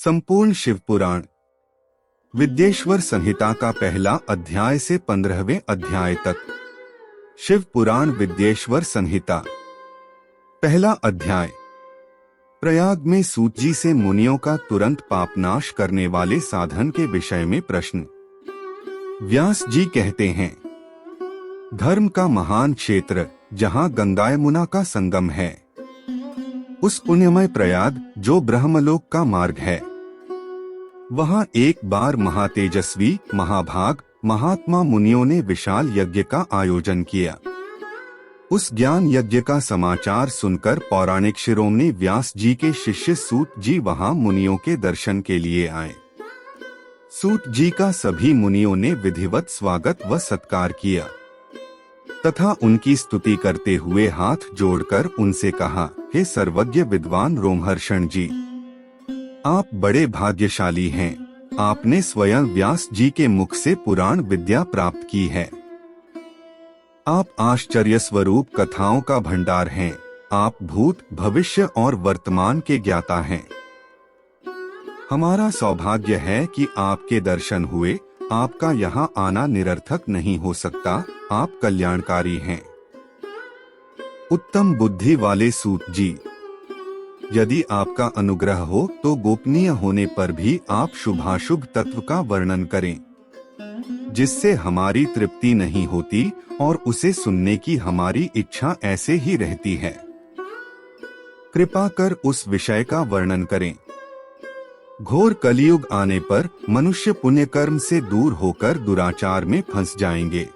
संपूर्ण शिव पुराण विद्येश्वर संहिता का पहला अध्याय से 15वें अध्याय तक। शिव पुराण विद्येश्वर संहिता। पहला अध्याय। प्रयाग में सूत जी से मुनियों का तुरंत पापनाश करने वाले साधन के विषय में प्रश्न। व्यास जी कहते हैं, धर्म का महान क्षेत्र जहाँ गंगा यमुना का संगम है, उस पुण्यमय प्रयाग जो ब्रह्मलोक का मार्ग है, वहाँ एक बार महातेजस्वी महाभाग महात्मा मुनियों ने विशाल यज्ञ का आयोजन किया। उस ज्ञान यज्ञ का समाचार सुनकर पौराणिक शिरोमणि व्यास जी के शिष्य सूत जी वहाँ मुनियों के दर्शन के लिए आए। सूत जी का सभी मुनियों ने विधिवत स्वागत व सत्कार किया तथा उनकी स्तुति करते हुए हाथ जोड़कर उनसे कहा, हे सर्वज्ञ विद्वान रोमहर्षण जी, आप बड़े भाग्यशाली हैं। आपने स्वयं व्यास जी के मुख से पुराण विद्या प्राप्त की है। आप आश्चर्य स्वरूप कथाओं का भंडार हैं। आप भूत भविष्य और वर्तमान के ज्ञाता हैं। हमारा सौभाग्य है कि आपके दर्शन हुए। आपका यहाँ आना निरर्थक नहीं हो सकता। आप कल्याणकारी हैं। उत्तम बुद्धि वाले सूत जी, यदि आपका अनुग्रह हो तो गोपनीय होने पर भी आप शुभाशुभ तत्व का वर्णन करें, जिससे हमारी तृप्ति नहीं होती और उसे सुनने की हमारी इच्छा ऐसे ही रहती है। कृपा कर उस विषय का वर्णन करें। घोर कलियुग आने पर मनुष्य पुण्य कर्म से दूर होकर दुराचार में फंस जाएंगे,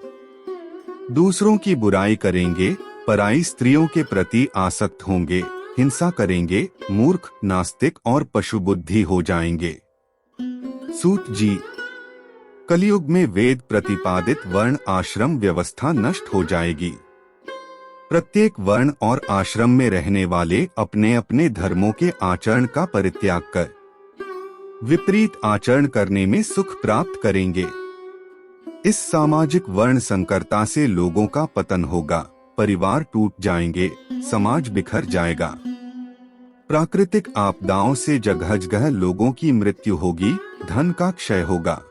दूसरों की बुराई करेंगे, पराई स्त्रियों के प्रति आसक्त होंगे, हिंसा करेंगे, मूर्ख नास्तिक और पशु बुद्धि हो जाएंगे। सूत जी, कलियुग में वेद प्रतिपादित वर्ण आश्रम व्यवस्था नष्ट हो जाएगी। प्रत्येक वर्ण और आश्रम में रहने वाले अपने अपने धर्मों के आचरण का परित्याग कर विपरीत आचरण करने में सुख प्राप्त करेंगे। इस सामाजिक वर्ण संकरता से लोगों का पतन होगा, परिवार टूट जाएंगे, समाज बिखर जाएगा। प्राकृतिक आपदाओं से जगह जगह लोगों की मृत्यु होगी, धन का क्षय होगा।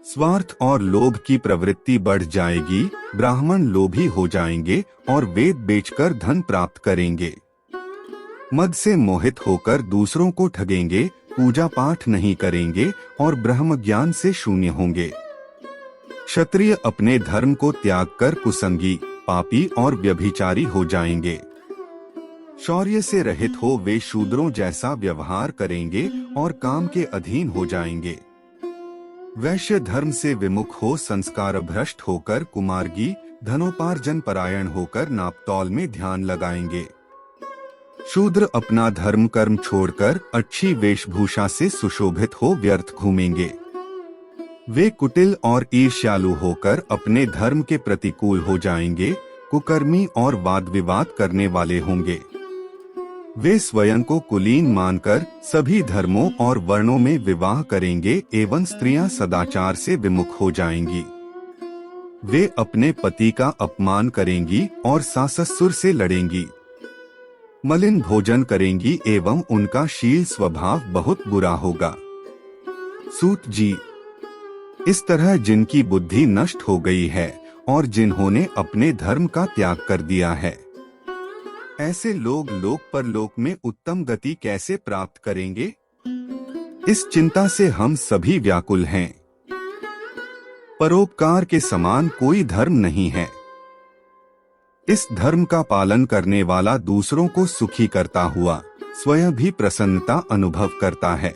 स्वार्थ और लोभ की प्रवृत्ति बढ़ जाएगी, ब्राह्मण लोभी हो जाएंगे और वेद बेचकर धन प्राप्त करेंगे। मद से मोहित होकर दूसरों को ठगेंगे, पूजा पाठ नहीं करेंगे और ब्रह्म ज्ञान से शून्य होंगे। क्षत्रिय अपने धर्म को त्याग कर कुसंगी, पापी और व्यभिचारी हो जाएंगे। शौर्य से रहित हो वे शूद्रों जैसा व्यवहार करेंगे और काम के अधीन हो जाएंगे। वैश्य धर्म से विमुख हो संस्कार भ्रष्ट होकर कुमार्गी, धनोपार्जन परायण होकर नापतौल में ध्यान लगाएंगे। शूद्र अपना धर्म कर्म छोड़कर अच्छी वेशभूषा से सुशोभित हो व्यर्थ घूमेंगे। वे कुटिल और ईर्ष्यालु होकर अपने धर्म के प्रतिकूल हो जाएंगे, कुकर्मी और वाद विवाद करने वाले होंगे। वे स्वयं को कुलीन मानकर सभी धर्मों और वर्णों में विवाह करेंगे एवं स्त्रियां सदाचार से विमुख हो जाएंगी। वे अपने पति का अपमान करेंगी और सास-ससुर से लड़ेंगी। मलिन भोजन करेंगी एवं उनका शील स्वभाव बहुत बुरा होगा। सूत जी, इस तरह जिनकी बुद्धि नष्ट हो गई है और जिन्होंने अपने धर्म का त्याग कर दिया है, ऐसे लोग लोक परलोक में उत्तम गति कैसे प्राप्त करेंगे? इस चिंता से हम सभी व्याकुल हैं। परोपकार के समान कोई धर्म नहीं है। इस धर्म का पालन करने वाला दूसरों को सुखी करता हुआ स्वयं भी प्रसन्नता अनुभव करता है।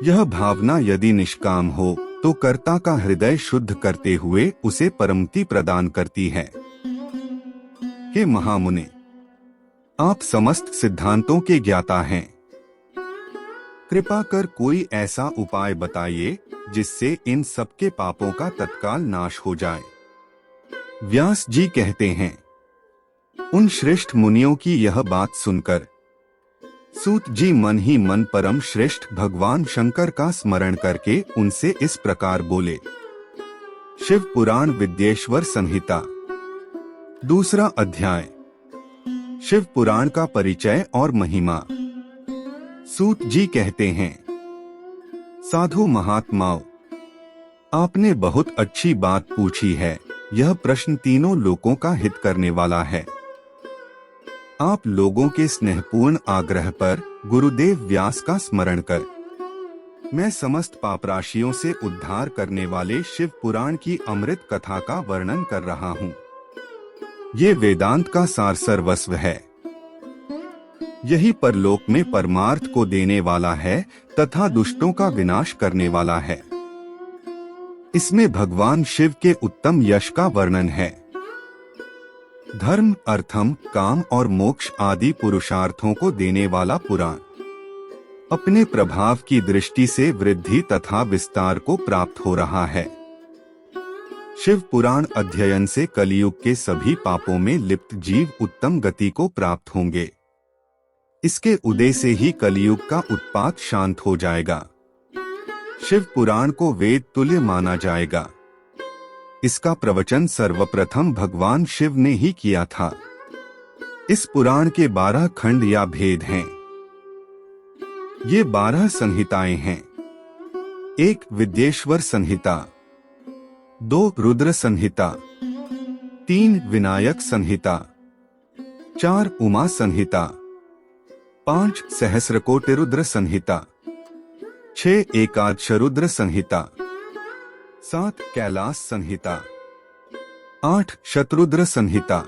यह भावना यदि निष्काम हो तो कर्ता का हृदय शुद्ध करते हुए उसे परमति प्रदान करती है। हे महामुने, आप समस्त सिद्धांतों के ज्ञाता हैं। कृपा कर कोई ऐसा उपाय बताइए जिससे इन सबके पापों का तत्काल नाश हो जाए। व्यास जी कहते हैं, उन श्रेष्ठ मुनियों की यह बात सुनकर सूत जी मन ही मन परम श्रेष्ठ भगवान शंकर का स्मरण करके उनसे इस प्रकार बोले। शिव पुराण विद्येश्वर संहिता। दूसरा अध्याय। शिव पुराण का परिचय और महिमा। सूत जी कहते हैं, साधु महात्माओं, आपने बहुत अच्छी बात पूछी है। यह प्रश्न तीनों लोगों का हित करने वाला है। आप लोगों के स्नेहपूर्ण आग्रह पर गुरुदेव व्यास का स्मरण कर मैं समस्त पापराशियों से उद्धार करने वाले शिव पुराण की अमृत कथा का वर्णन कर रहा हूँ। ये वेदांत का सार सर्वस्व है। यही परलोक में परमार्थ को देने वाला है तथा दुष्टों का विनाश करने वाला है। इसमें भगवान शिव के उत्तम यश का वर्णन है। धर्म, अर्थम, काम और मोक्ष आदि पुरुषार्थों को देने वाला पुराण अपने प्रभाव की दृष्टि से वृद्धि तथा विस्तार को प्राप्त हो रहा है। शिव पुराण अध्ययन से कलियुग के सभी पापों में लिप्त जीव उत्तम गति को प्राप्त होंगे। इसके उदय से ही कलियुग का उत्पात शांत हो जाएगा। शिव पुराण को वेद तुल्य माना जाएगा। इसका प्रवचन सर्वप्रथम भगवान शिव ने ही किया था। इस पुराण के 12 खंड या भेद हैं। ये 12 संहिताएं हैं। 1 विद्येश्वर संहिता, 2 रुद्र संहिता, 3 विनायक संहिता, 4 उमा संहिता, 5 सहस्रकोटिरुद्र संहिता, 6 एकादशरुद्र संहिता, 7 कैलाश संहिता, 8 शतरुद्र संहिता,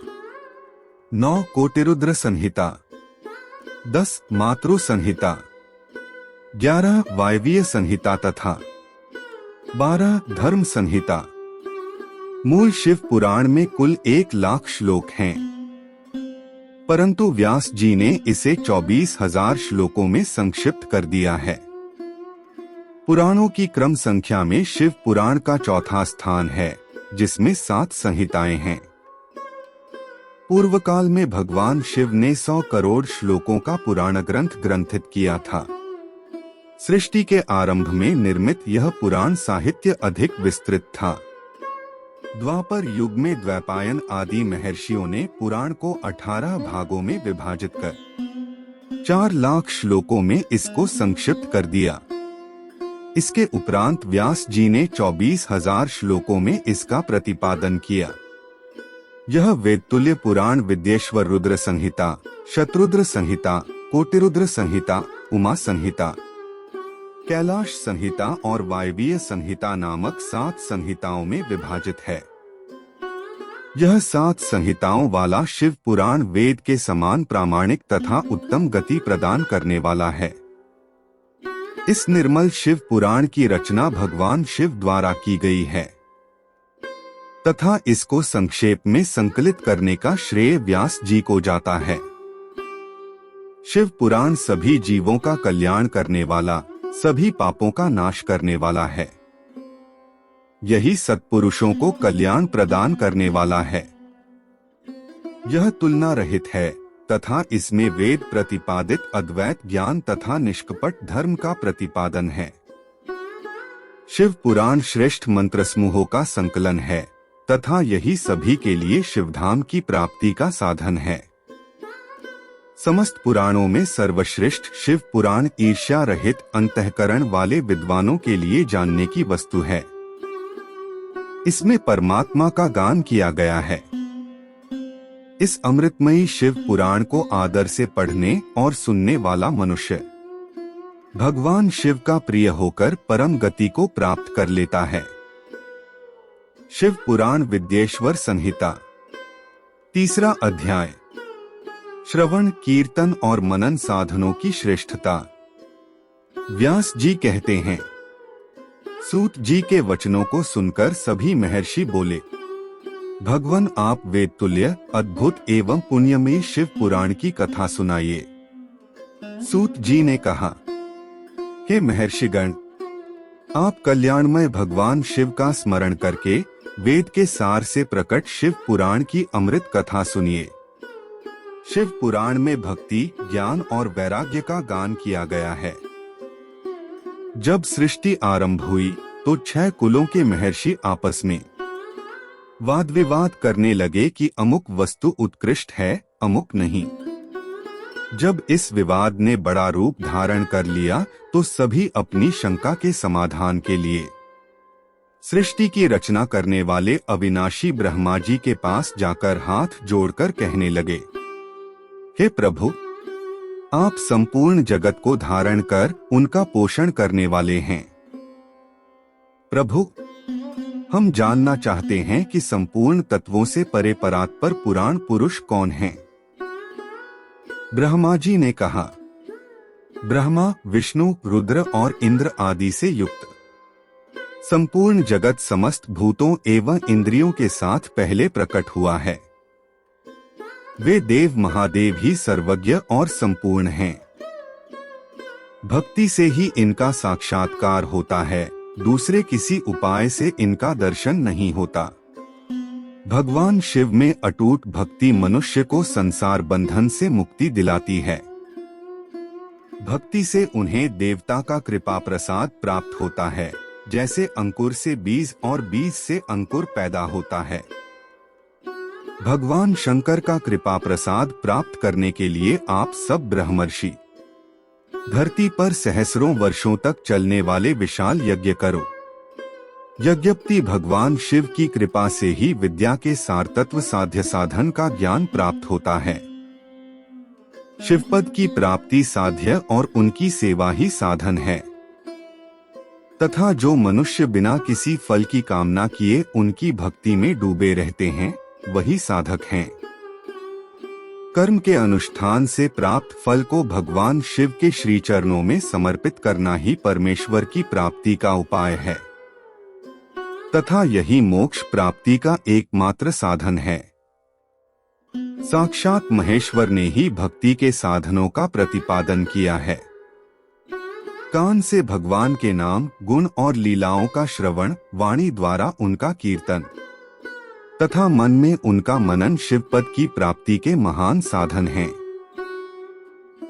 9 कोटिरुद्र संहिता, 10 मातृ संहिता, 11 वायवीय संहिता तथा 12 धर्म संहिता। मूल शिव पुराण में कुल 1,00,000 श्लोक हैं, परंतु व्यास जी ने इसे 24,000 श्लोकों में संक्षिप्त कर दिया है। पुराणों की क्रम संख्या में शिव पुराण का चौथा स्थान है, जिसमें 7 संहिताएं हैं। पूर्व काल में भगवान शिव ने 100 करोड़ श्लोकों का पुराण ग्रंथ ग्रंथित किया था। सृष्टि के आरंभ में निर्मित यह पुराण साहित्य अधिक विस्तृत था। द्वापर युग में द्वैपायन आदि महर्षियों ने पुराण को 18 भागों में विभाजित कर 4,00,000 श्लोकों में इसको संक्षिप्त कर दिया। इसके उपरांत व्यास जी ने 24,000 श्लोकों में इसका प्रतिपादन किया। यह वेदतुल्य पुराण विद्येश्वर रुद्र संहिता, शतरुद्र संहिता, कोटिरुद्र संहिता, उमा संहिता, कैलाश संहिता और वायवीय संहिता नामक 7 संहिताओं में विभाजित है। यह 7 संहिताओं वाला शिव पुराण वेद के समान प्रामाणिक तथा उत्तम गति प्रदान करने वाला है। इस निर्मल शिव पुराण की रचना भगवान शिव द्वारा की गई है तथा इसको संक्षेप में संकलित करने का श्रेय व्यास जी को जाता है। शिव पुराण सभी जीवों का कल्याण करने वाला, सभी पापों का नाश करने वाला है। यही सत्पुरुषों को कल्याण प्रदान करने वाला है। यह तुलना रहित है तथा इसमें वेद प्रतिपादित अद्वैत ज्ञान तथा निष्कपट धर्म का प्रतिपादन है। शिव पुराण श्रेष्ठ मंत्र समूहों का संकलन है तथा यही सभी के लिए शिवधाम की प्राप्ति का साधन है। समस्त पुराणों में सर्वश्रेष्ठ शिव पुराण ईर्ष्या रहित अंतःकरण वाले विद्वानों के लिए जानने की वस्तु है। इसमें परमात्मा का गान किया गया है। इस अमृतमयी शिव पुराण को आदर से पढ़ने और सुनने वाला मनुष्य भगवान शिव का प्रिय होकर परम गति को प्राप्त कर लेता है। शिव पुराण विद्येश्वर संहिता, 3 अध्याय, श्रवण, कीर्तन और मनन साधनों की श्रेष्ठता। व्यास जी कहते हैं, सूत जी के वचनों को सुनकर सभी महर्षि बोले, भगवान आप वेद तुल्य अद्भुत एवं पुण्यमयी शिव पुराण की कथा सुनाइए। सूत जी ने कहा, हे महर्षिगण, आप कल्याणमय भगवान शिव का स्मरण करके वेद के सार से प्रकट शिव पुराण की अमृत कथा सुनिए। शिव पुराण में भक्ति, ज्ञान और वैराग्य का गान किया गया है। जब सृष्टि आरंभ हुई तो 6 कुलों के महर्षि आपस में वाद विवाद करने लगे कि अमुक वस्तु उत्कृष्ट है, अमुक नहीं। जब इस विवाद ने बड़ा रूप धारण कर लिया तो सभी अपनी शंका के समाधान के लिए सृष्टि की रचना करने वाले अविनाशी ब्रह्मा जी के पास जाकर हाथ जोड़कर कहने लगे, हे प्रभु, आप संपूर्ण जगत को धारण कर उनका पोषण करने वाले हैं। प्रभु, हम जानना चाहते हैं कि संपूर्ण तत्वों से परे परात्पर पुराण पुरुष कौन हैं? ब्रह्मा जी ने कहा, ब्रह्मा, विष्णु, रुद्र और इंद्र आदि से युक्त संपूर्ण जगत समस्त भूतों एवं इंद्रियों के साथ पहले प्रकट हुआ है। वे देव महादेव ही सर्वज्ञ और संपूर्ण हैं। भक्ति से ही इनका साक्षात्कार होता है, दूसरे किसी उपाय से इनका दर्शन नहीं होता। भगवान शिव में अटूट भक्ति मनुष्य को संसार बंधन से मुक्ति दिलाती है। भक्ति से उन्हें देवता का कृपा प्रसाद प्राप्त होता है, जैसे अंकुर से बीज और बीज से अंकुर पैदा होता है। भगवान शंकर का कृपा प्रसाद प्राप्त करने के लिए आप सब ब्रह्मर्षि धरती पर सहस्रों वर्षों तक चलने वाले विशाल यज्ञ करो। यज्ञप्ति भगवान शिव की कृपा से ही विद्या के सार तत्व साध्य साधन का ज्ञान प्राप्त होता है। शिवपद की प्राप्ति साध्य और उनकी सेवा ही साधन है, तथा जो मनुष्य बिना किसी फल की कामना किए उनकी भक्ति में डूबे रहते हैं, वही साधक हैं। कर्म के अनुष्ठान से प्राप्त फल को भगवान शिव के श्री चरणों में समर्पित करना ही परमेश्वर की प्राप्ति का उपाय है, तथा यही मोक्ष प्राप्ति का एकमात्र साधन है। साक्षात महेश्वर ने ही भक्ति के साधनों का प्रतिपादन किया है। कान से भगवान के नाम, गुण और लीलाओं का श्रवण, वाणी द्वारा उनका कीर्तन तथा मन में उनका मनन शिवपद की प्राप्ति के महान साधन हैं,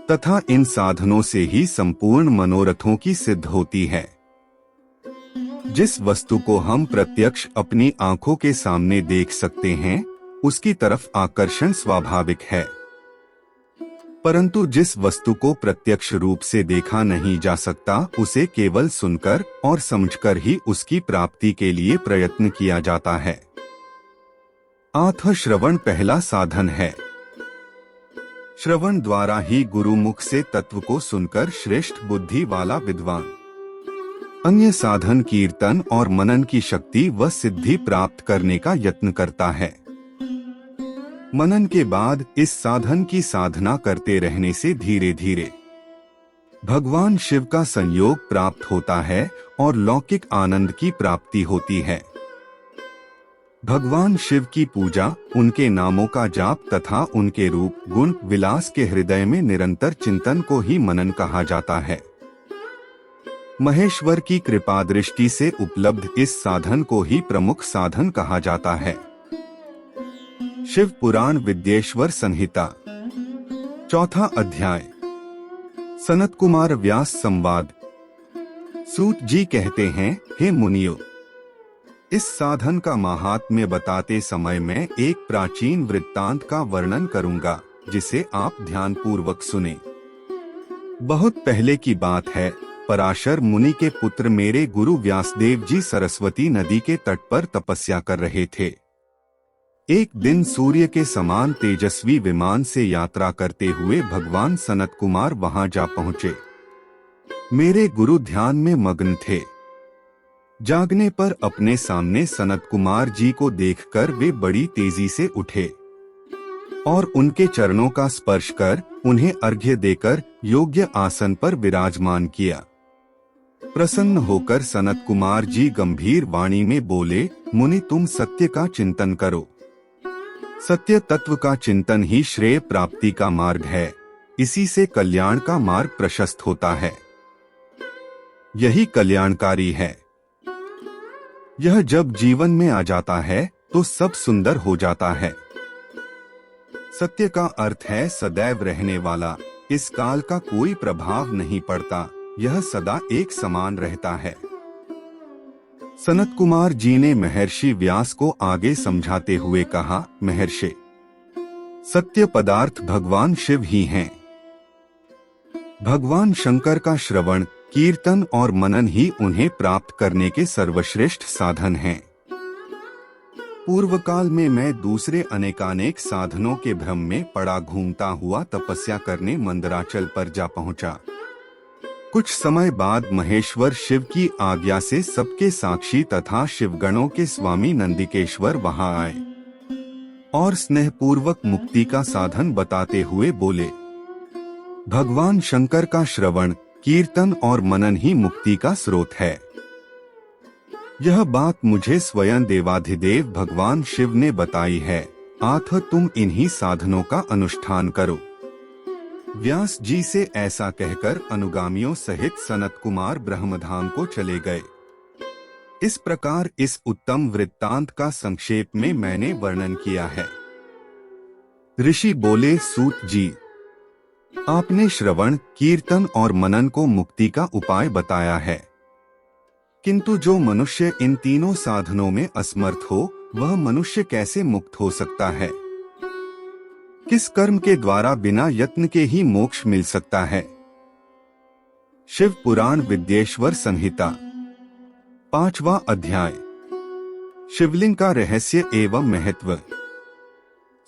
तथा इन साधनों से ही संपूर्ण मनोरथों की सिद्ध होती है। जिस वस्तु को हम प्रत्यक्ष अपनी आंखों के सामने देख सकते हैं, उसकी तरफ आकर्षण स्वाभाविक है, परंतु जिस वस्तु को प्रत्यक्ष रूप से देखा नहीं जा सकता, उसे केवल सुनकर और समझकर ही उसकी प्राप्ति के लिए प्रयत्न किया जाता है। आत्म श्रवण पहला साधन है। श्रवण द्वारा ही गुरुमुख से तत्व को सुनकर श्रेष्ठ बुद्धि वाला विद्वान अन्य साधन कीर्तन और मनन की शक्ति व सिद्धि प्राप्त करने का यत्न करता है। मनन के बाद इस साधन की साधना करते रहने से धीरे धीरे भगवान शिव का संयोग प्राप्त होता है और लौकिक आनंद की प्राप्ति होती है। भगवान शिव की पूजा, उनके नामों का जाप तथा उनके रूप गुण विलास के हृदय में निरंतर चिंतन को ही मनन कहा जाता है। महेश्वर की कृपा दृष्टि से उपलब्ध इस साधन को ही प्रमुख साधन कहा जाता है। शिव पुराण विद्येश्वर संहिता, चौथा अध्याय। सनत कुमार व्यास संवाद। सूत जी कहते हैं, हे मुनियो, इस साधन का महात्म्य बताते समय मैं एक प्राचीन वृत्तांत का वर्णन करूंगा, जिसे आप ध्यानपूर्वक सुने। बहुत पहले की बात है। पराशर मुनि के पुत्र मेरे गुरु व्यासदेव जी सरस्वती नदी के तट पर तपस्या कर रहे थे। एक दिन सूर्य के समान तेजस्वी विमान से यात्रा करते हुए भगवान सनत कुमार वहां जा पहुंचे। मेरे गुरु ध्यान में मग्न थे। जागने पर अपने सामने सनत कुमार जी को देखकर वे बड़ी तेजी से उठे और उनके चरणों का स्पर्श कर उन्हें अर्घ्य देकर योग्य आसन पर विराजमान किया। प्रसन्न होकर सनत कुमार जी गंभीर वाणी में बोले, मुनि तुम सत्य का चिंतन करो। सत्य तत्व का चिंतन ही श्रेय प्राप्ति का मार्ग है। इसी से कल्याण का मार्ग प्रशस्त होता है। यही कल्याणकारी है। यह जब जीवन में आ जाता है तो सब सुंदर हो जाता है। सत्य का अर्थ है सदैव रहने वाला। इस काल का कोई प्रभाव नहीं पड़ता, यह सदा एक समान रहता है। सनत कुमार जी ने महर्षि व्यास को आगे समझाते हुए कहा, महर्षि, सत्य पदार्थ भगवान शिव ही हैं। भगवान शंकर का श्रवण, कीर्तन और मनन ही उन्हें प्राप्त करने के सर्वश्रेष्ठ साधन हैं। पूर्व काल में मैं दूसरे अनेकानेक साधनों के भ्रम में पड़ा घूमता हुआ तपस्या करने मंदराचल पर जा पहुंचा। कुछ समय बाद महेश्वर शिव की आज्ञा से सबके साक्षी तथा शिवगणों के स्वामी नंदिकेश्वर वहां आए और स्नेहपूर्वक मुक्ति का साधन बताते हुए बोले, भगवान शंकर का श्रवण, कीर्तन और मनन ही मुक्ति का स्रोत है। यह बात मुझे स्वयं देवाधिदेव भगवान शिव ने बताई है, अतः तुम इन्हीं साधनों का अनुष्ठान करो। व्यास जी से ऐसा कहकर अनुगामियों सहित सनत कुमार ब्रह्मधाम को चले गए। इस प्रकार इस उत्तम वृत्तांत का संक्षेप में मैंने वर्णन किया है। ऋषि बोले, सूत जी, आपने श्रवण, कीर्तन और मनन को मुक्ति का उपाय बताया है, किंतु जो मनुष्य इन तीनों साधनों में असमर्थ हो, वह मनुष्य कैसे मुक्त हो सकता है? किस कर्म के द्वारा बिना यत्न के ही मोक्ष मिल सकता है? शिव पुराण विद्येश्वर संहिता 5वां अध्याय। शिवलिंग का रहस्य एवं महत्व।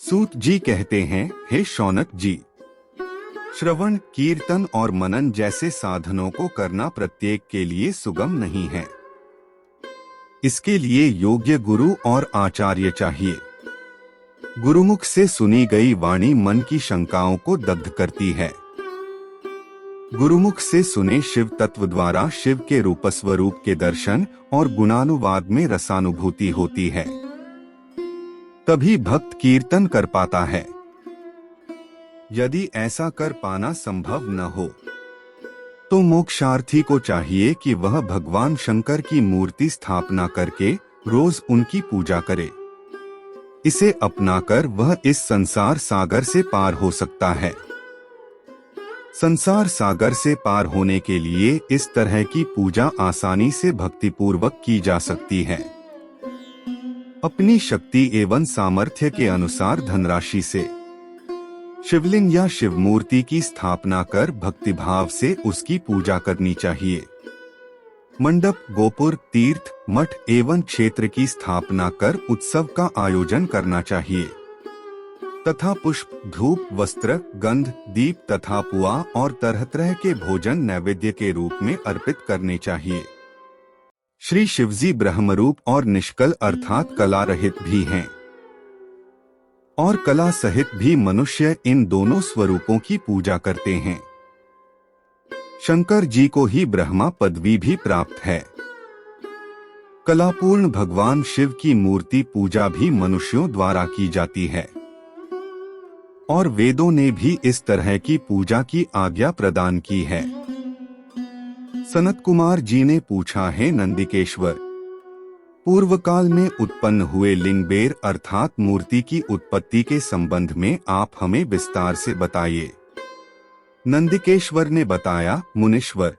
सूत जी कहते हैं, हे शौनक जी, श्रवण, कीर्तन और मनन जैसे साधनों को करना प्रत्येक के लिए सुगम नहीं है। इसके लिए योग्य गुरु और आचार्य चाहिए। गुरुमुख से सुनी गई वाणी मन की शंकाओं को दग्ध करती है। गुरुमुख से सुने शिव तत्व द्वारा शिव के रूप स्वरूप के दर्शन और गुणानुवाद में रसानुभूति होती है। तभी भक्त कीर्तन कर पाता है। यदि ऐसा कर पाना संभव न हो, तो मोक्षार्थी को चाहिए कि वह भगवान शंकर की मूर्ति स्थापना करके रोज उनकी पूजा करे। इसे अपनाकर वह इस संसार सागर से पार हो सकता है। संसार सागर से पार होने के लिए इस तरह की पूजा आसानी से भक्तिपूर्वक की जा सकती है। अपनी शक्ति एवं सामर्थ्य के अनुसार धनराशि से शिवलिंग या शिव मूर्ति की स्थापना कर भक्तिभाव से उसकी पूजा करनी चाहिए। मंडप, गोपुर, तीर्थ, मठ एवं क्षेत्र की स्थापना कर उत्सव का आयोजन करना चाहिए तथा पुष्प, धूप, वस्त्र, गंध, दीप तथा पुआ और तरह तरह के भोजन नैवेद्य के रूप में अर्पित करने चाहिए। श्री शिवजी ब्रह्मरूप और निष्कल अर्थात कला रहित भी हैं और कला सहित भी मनुष्य इन दोनों स्वरूपों की पूजा करते हैं। शंकर जी को ही ब्रह्मा पदवी भी प्राप्त है। कलापूर्ण भगवान शिव की मूर्ति पूजा भी मनुष्यों द्वारा की जाती है और वेदों ने भी इस तरह की पूजा की आज्ञा प्रदान की है। सनत कुमार जी ने पूछा, है नंदिकेश्वर, पूर्व काल में उत्पन्न हुए लिंगबेर अर्थात मूर्ति की उत्पत्ति के संबंध में आप हमें विस्तार से बताइए। नंदिकेश्वर ने बताया, मुनीश्वर,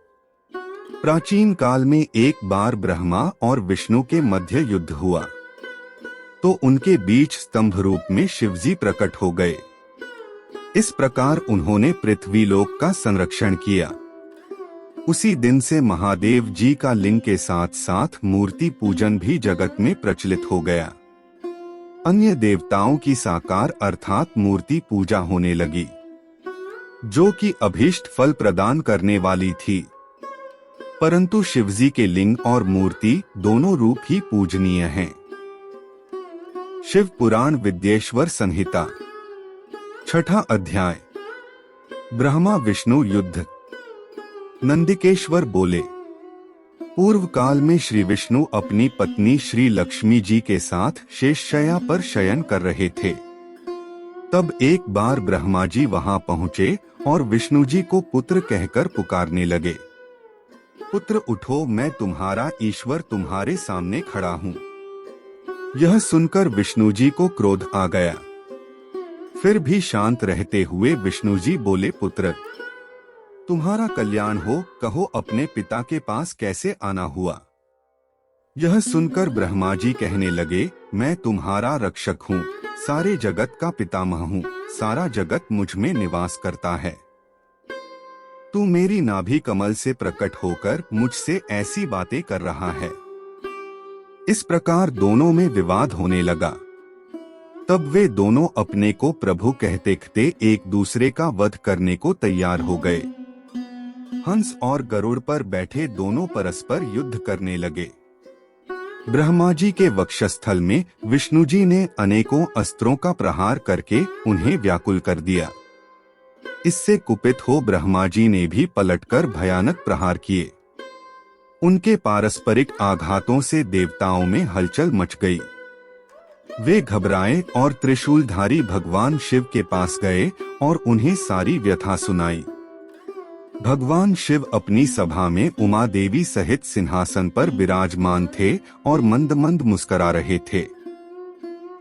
प्राचीन काल में एक बार ब्रह्मा और विष्णु के मध्य युद्ध हुआ तो उनके बीच स्तंभ रूप में शिवजी प्रकट हो गए। इस प्रकार उन्होंने पृथ्वीलोक का संरक्षण किया। उसी दिन से महादेव जी का लिंग के साथ साथ मूर्ति पूजन भी जगत में प्रचलित हो गया। अन्य देवताओं की साकार अर्थात मूर्ति पूजा होने लगी, जो कि अभीष्ट फल प्रदान करने वाली थी। परंतु शिवजी के लिंग और मूर्ति दोनों रूप ही पूजनीय हैं। शिव पुराण विद्येश्वर संहिता 6वां अध्याय। ब्रह्मा विष्णु युद्ध। नंदिकेश्वर बोले, पूर्व काल में श्री विष्णु अपनी पत्नी श्री लक्ष्मी जी के साथ शेषशय्या पर शयन कर रहे थे। तब एक बार ब्रह्मा जी वहां पहुंचे और विष्णु जी को पुत्र कहकर पुकारने लगे। पुत्र उठो, मैं तुम्हारा ईश्वर तुम्हारे सामने खड़ा हूँ। यह सुनकर विष्णु जी को क्रोध आ गया। फिर भी शांत रहते हुए विष्णु जी बोले, पुत्र, तुम्हारा कल्याण हो, कहो अपने पिता के पास कैसे आना हुआ। यह सुनकर ब्रह्मा जी कहने लगे, मैं तुम्हारा रक्षक हूँ, सारे जगत का पितामह हूँ, सारा जगत मुझ में निवास करता है। तू मेरी नाभि कमल से प्रकट होकर मुझसे ऐसी बातें कर रहा है। इस प्रकार दोनों में विवाद होने लगा। तब वे दोनों अपने को प्रभु कहते कहते एक दूसरे का वध करने को तैयार हो गए। हंस और गरुड़ पर बैठे दोनों परस्पर युद्ध करने लगे। ब्रह्मा जी के वक्षस्थल में विष्णु जी ने अनेकों अस्त्रों का प्रहार करके उन्हें व्याकुल कर दिया। इससे कुपित हो ब्रह्मा जी ने भी पलटकर भयानक प्रहार किए। उनके पारस्परिक आघातों से देवताओं में हलचल मच गई। वे घबराए और त्रिशूलधारी भगवान शिव के पास गए और उन्हें सारी व्यथा सुनाई। भगवान शिव अपनी सभा में उमा देवी सहित सिंहासन पर विराजमान थे और मंद मंद मुस्कुरा रहे थे।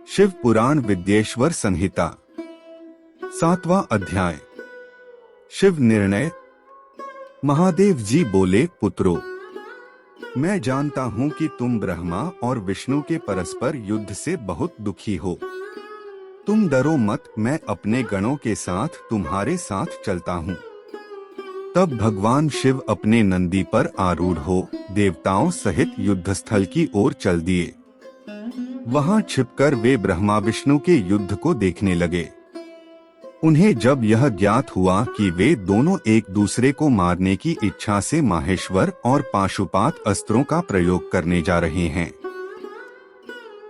शिव पुराण विद्येश्वर संहिता 7वां अध्याय। शिव निर्णय। महादेव जी बोले, पुत्रों, मैं जानता हूँ कि तुम ब्रह्मा और विष्णु के परस्पर युद्ध से बहुत दुखी हो। तुम डरो मत, मैं अपने गणों के साथ तुम्हारे साथ चलता हूँ। तब भगवान शिव अपने नंदी पर आरूढ़ हो देवताओं सहित युद्धस्थल की ओर चल दिए। वहां छिपकर वे ब्रह्मा विष्णु के युद्ध को देखने लगे। उन्हें जब यह ज्ञात हुआ कि वे दोनों एक दूसरे को मारने की इच्छा से माहेश्वर और पाशुपात अस्त्रों का प्रयोग करने जा रहे हैं,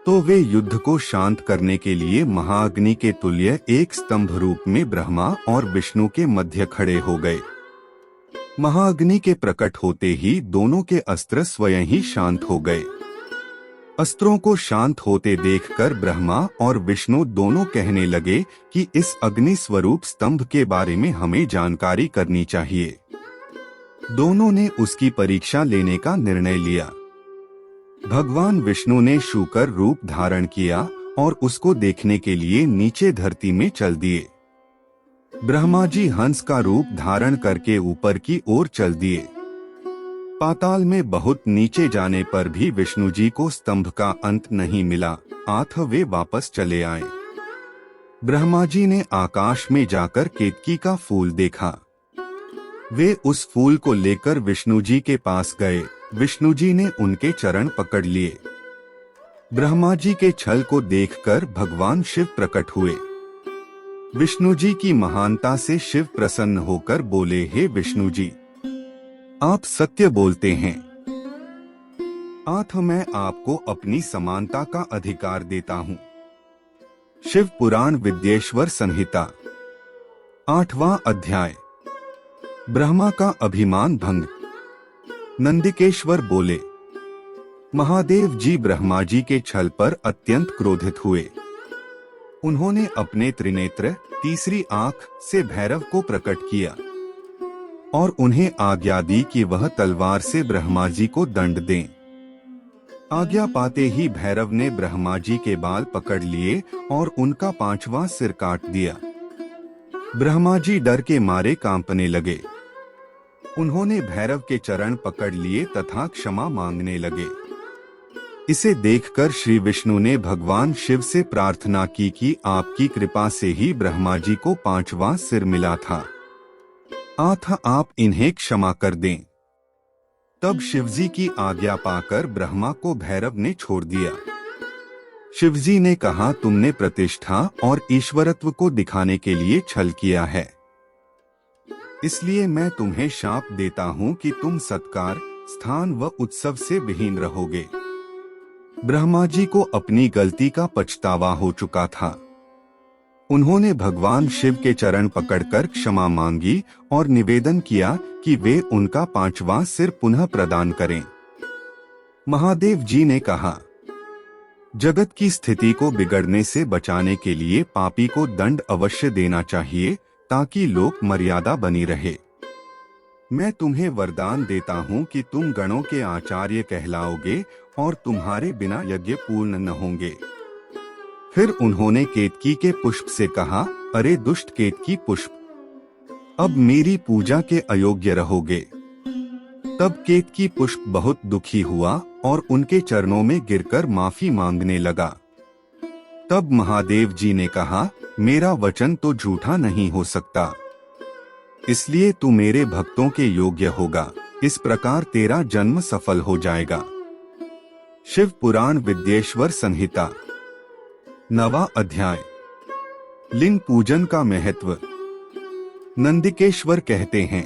तो वे युद्ध को शांत करने के लिए महाअग्नि के तुल्य एक स्तंभ रूप में ब्रह्मा और विष्णु के मध्य खड़े हो गए। महाअग्नि के प्रकट होते ही दोनों के अस्त्र स्वयं ही शांत हो गए। अस्त्रों को शांत होते देखकर ब्रह्मा और विष्णु दोनों कहने लगे कि इस अग्नि स्वरूप स्तंभ के बारे में हमें जानकारी करनी चाहिए। दोनों ने उसकी परीक्षा लेने का निर्णय लिया। भगवान विष्णु ने शूकर रूप धारण किया और उसको देखने के लिए नीचे धरती में चल दिए। ब्रह्मा जी हंस का रूप धारण करके ऊपर की ओर चल दिए। पाताल में बहुत नीचे जाने पर भी विष्णु जी को स्तंभ का अंत नहीं मिला, अतः वे वापस चले आए। ब्रह्मा जी ने आकाश में जाकर केतकी का फूल देखा। वे उस फूल को लेकर विष्णु जी के पास गए। विष्णु जी ने उनके चरण पकड़ लिए। ब्रह्मा जी के छल को देखकर भगवान शिव प्रकट हुए। विष्णु जी की महानता से शिव प्रसन्न होकर बोले, हे विष्णु जी, आप सत्य बोलते हैं, अतः मैं आपको अपनी समानता का अधिकार देता हूँ। शिव पुराण विद्येश्वर संहिता 8वां अध्याय। ब्रह्मा का अभिमान भंग। नंदिकेश्वर बोले, महादेव जी ब्रह्मा जी के छल पर अत्यंत क्रोधित हुए। उन्होंने अपने त्रिनेत्र तीसरी आंख से भैरव को प्रकट किया और उन्हें आज्ञा दी कि वह तलवार से ब्रह्मा जी को दंड दें। आज्ञा पाते ही भैरव ने ब्रह्मा जी के बाल पकड़ लिए और उनका 5वां सिर काट दिया। ब्रह्मा जी डर के मारे कांपने लगे। उन्होंने भैरव के चरण पकड़ लिए तथा क्षमा मांगने लगे। इसे देखकर श्री विष्णु ने भगवान शिव से प्रार्थना की कि आपकी कृपा से ही ब्रह्मा जी को 5वां सिर मिला था, अतः आप इन्हें क्षमा कर दें। तब शिवजी की आज्ञा पाकर ब्रह्मा को भैरव ने छोड़ दिया। शिवजी ने कहा, तुमने प्रतिष्ठा और ईश्वरत्व को दिखाने के लिए छल किया है, इसलिए मैं तुम्हें शाप देता हूँ कि तुम सत्कार, स्थान व उत्सव से विहीन रहोगे। ब्रह्मा जी को अपनी गलती का पछतावा हो चुका था। उन्होंने भगवान शिव के चरण पकड़कर क्षमा मांगी और निवेदन किया कि वे उनका 5वां सिर पुनः प्रदान करें। महादेव जी ने कहा, जगत की स्थिति को बिगड़ने से बचाने के लिए पापी को दंड अवश्य देना चाहिए ताकि लोक मर्यादा बनी रहे। मैं तुम्हें वरदान देता हूँ कि तुम गणों के आचार्य कहलाओगे और तुम्हारे बिना यज्ञ पूर्ण न होंगे। फिर उन्होंने केतकी के पुष्प से कहा, अरे दुष्ट केतकी पुष्प, अब मेरी पूजा के अयोग्य रहोगे। तब केतकी पुष्प बहुत दुखी हुआ और उनके चरणों में गिरकर माफी मांगने लगा। तब महादेव जी ने कहा, मेरा वचन तो झूठा नहीं हो सकता। इसलिए तू मेरे भक्तों के योग्य होगा। इस प्रकार तेरा जन्म सफल हो जाएगा। शिव पुराण विद्येश्वर संहिता 9वां अध्याय। लिंग पूजन का महत्व। नंदिकेश्वर कहते हैं,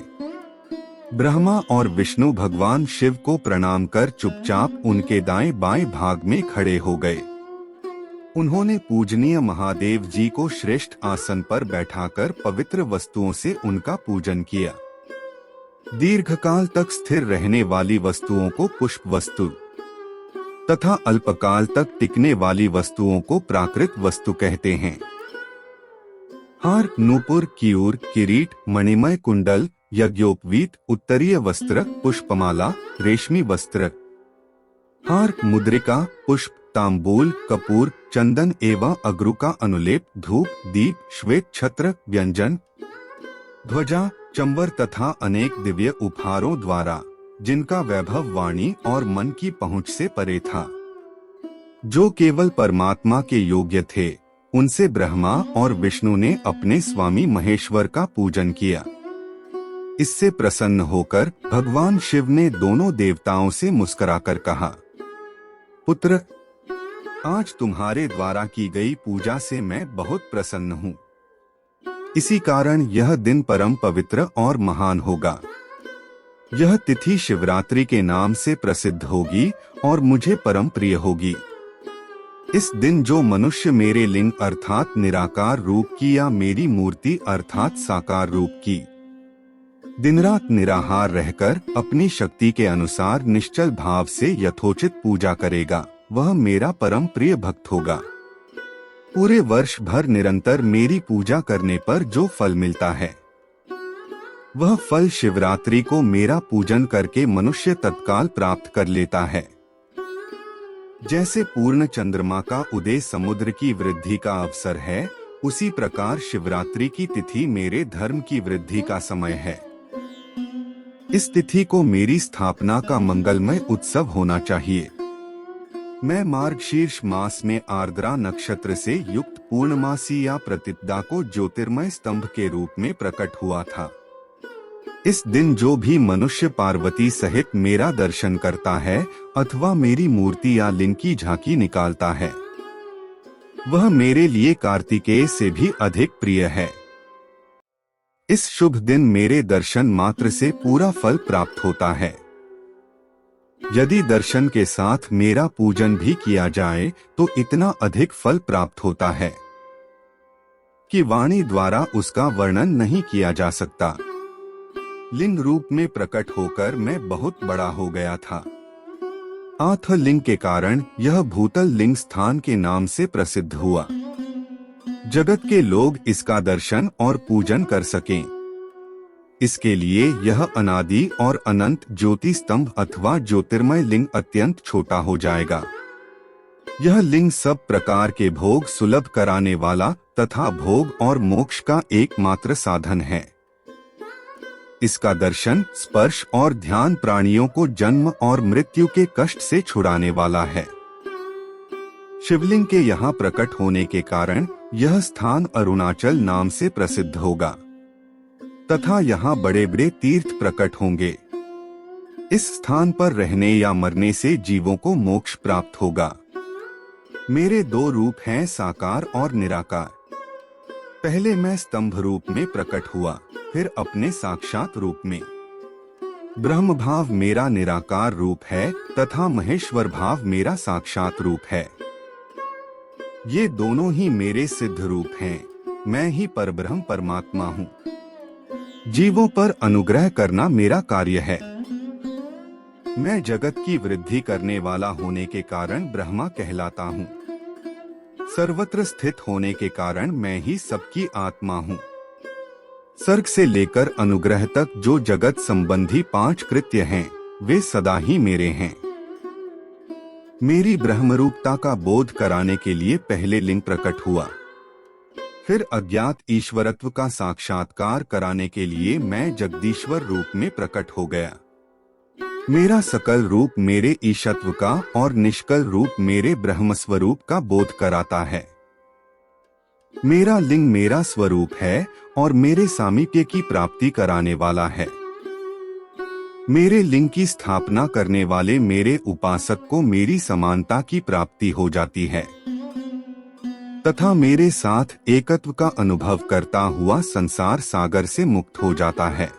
ब्रह्मा और विष्णु भगवान शिव को प्रणाम कर चुपचाप उनके दाएं बाएं भाग में खड़े हो गए। उन्होंने पूजनीय महादेव जी को श्रेष्ठ आसन पर बैठाकर पवित्र वस्तुओं से उनका पूजन किया। दीर्घकाल तक स्थिर रहने वाली वस्तुओं को पुष्प वस्तु तथा अल्पकाल तक टिकने वाली वस्तुओं को प्राकृत वस्तु कहते हैं। हार, नूपुर, कियूर, किरीट, मणिमय कुंडल, यज्ञोपवीत, उत्तरीय वस्त्र, पुष्पमाला, रेशमी वस्त्र, हार, मुद्रिका, पुष्प, तांबूल, कपूर, चंदन एवं अगरू का अनुलेप, धूप, दीप, श्वेत छत्र, व्यंजन, ध्वजा, चंवर तथा अनेक दिव्य उपहारों द्वारा, जिनका वैभव वाणी और मन की पहुंच से परे था, जो केवल परमात्मा के योग्य थे, उनसे ब्रह्मा और विष्णु ने अपने स्वामी महेश्वर का पूजन किया। इससे प्रसन्न होकर भगवान शिव ने दोनों देवताओं से मुस्कुराकर कहा, पुत्र, आज तुम्हारे द्वारा की गई पूजा से मैं बहुत प्रसन्न हूँ। इसी कारण यह दिन परम पवित्र और महान होगा। यह तिथि शिवरात्रि के नाम से प्रसिद्ध होगी और मुझे परम प्रिय होगी। इस दिन जो मनुष्य मेरे लिंग अर्थात निराकार रूप की या मेरी मूर्ति अर्थात साकार रूप की दिन रात निराहार रहकर अपनी शक्ति के अनुसार निश्चल भाव से यथोचित पूजा करेगा, वह मेरा परम प्रिय भक्त होगा। पूरे वर्ष भर निरंतर मेरी पूजा करने पर जो फल मिलता है, वह फल शिवरात्रि को मेरा पूजन करके मनुष्य तत्काल प्राप्त कर लेता है। जैसे पूर्ण चंद्रमा का उदय समुद्र की वृद्धि का अवसर है, उसी प्रकार शिवरात्रि की तिथि मेरे धर्म की वृद्धि का समय है। इस तिथि को मेरी स्थापना का मंगलमय उत्सव होना चाहिए। मैं मार्गशीर्ष मास में आर्द्रा नक्षत्र से युक्त पूर्णमासी या प्रतिपदा को ज्योतिर्मय स्तंभ के रूप में प्रकट हुआ था। इस दिन जो भी मनुष्य पार्वती सहित मेरा दर्शन करता है अथवा मेरी मूर्ति या लिंग की झांकी निकालता है, वह मेरे लिए कार्तिकेय से भी अधिक प्रिय है। इस शुभ दिन मेरे दर्शन मात्र से पूरा फल प्राप्त होता है। यदि दर्शन के साथ मेरा पूजन भी किया जाए तो इतना अधिक फल प्राप्त होता है कि वाणी द्वारा उसका वर्णन नहीं किया जा सकता। लिंग रूप में प्रकट होकर मैं बहुत बड़ा हो गया था। आथ लिंग के कारण यह भूतल लिंग स्थान के नाम से प्रसिद्ध हुआ। जगत के लोग इसका दर्शन और पूजन कर सकें, इसके लिए यह अनादि और अनंत ज्योति स्तंभ अथवा ज्योतिर्मय लिंग अत्यंत छोटा हो जाएगा। यह लिंग सब प्रकार के भोग सुलभ कराने वाला तथा भोग और मोक्ष का एकमात्र साधन है। इसका दर्शन, स्पर्श और ध्यान प्राणियों को जन्म और मृत्यु के कष्ट से छुड़ाने वाला है। शिवलिंग के यहाँ प्रकट होने के कारण यह स्थान अरुणाचल नाम से प्रसिद्ध होगा तथा यहाँ बड़े बड़े तीर्थ प्रकट होंगे। इस स्थान पर रहने या मरने से जीवों को मोक्ष प्राप्त होगा। मेरे दो रूप हैं, साकार और निराकार। पहले मैं स्तंभ रूप में प्रकट हुआ, फिर अपने साक्षात रूप में। ब्रह्म भाव मेरा निराकार रूप है तथा महेश्वर भाव मेरा साक्षात रूप है। ये दोनों ही मेरे सिद्ध रूप हैं। मैं ही परब्रह्म परमात्मा हूँ। जीवों पर अनुग्रह करना मेरा कार्य है। मैं जगत की वृद्धि करने वाला होने के कारण ब्रह्मा कहलाता हूँ। सर्वत्र स्थित होने के कारण मैं ही सबकी आत्मा हूँ। सर्ग से लेकर अनुग्रह तक जो जगत संबंधी 5 कृत्य हैं, वे सदा ही मेरे हैं। मेरी ब्रह्मरूपता का बोध कराने के लिए पहले लिंग प्रकट हुआ, फिर अज्ञात ईश्वरत्व का साक्षात्कार कराने के लिए मैं जगदीश्वर रूप में प्रकट हो गया। मेरा सकल रूप मेरे ईशत्व का और निष्कल रूप मेरे ब्रह्मस्वरूप का बोध कराता है। मेरा लिंग मेरा स्वरूप है और मेरे सामीप्य की प्राप्ति कराने वाला है। मेरे लिंग की स्थापना करने वाले मेरे उपासक को मेरी समानता की प्राप्ति हो जाती है तथा मेरे साथ एकत्व का अनुभव करता हुआ संसार सागर से मुक्त हो जाता है।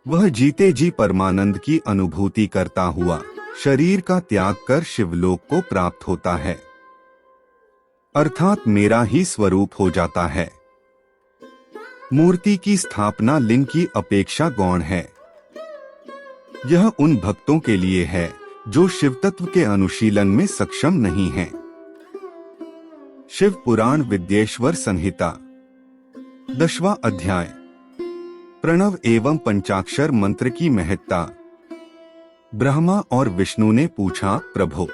वह जीते जी परमानंद की अनुभूति करता हुआ शरीर का त्याग कर शिवलोक को प्राप्त होता है, अर्थात मेरा ही स्वरूप हो जाता है। मूर्ति की स्थापना लिंग की अपेक्षा गौण है। यह उन भक्तों के लिए है जो शिव तत्व के अनुशीलन में सक्षम नहीं हैं। शिव पुराण विद्येश्वर संहिता 10वां अध्याय प्रणव एवं पंचाक्षर मंत्र की महत्ता। ब्रह्मा और विष्णु ने पूछा, प्रभो,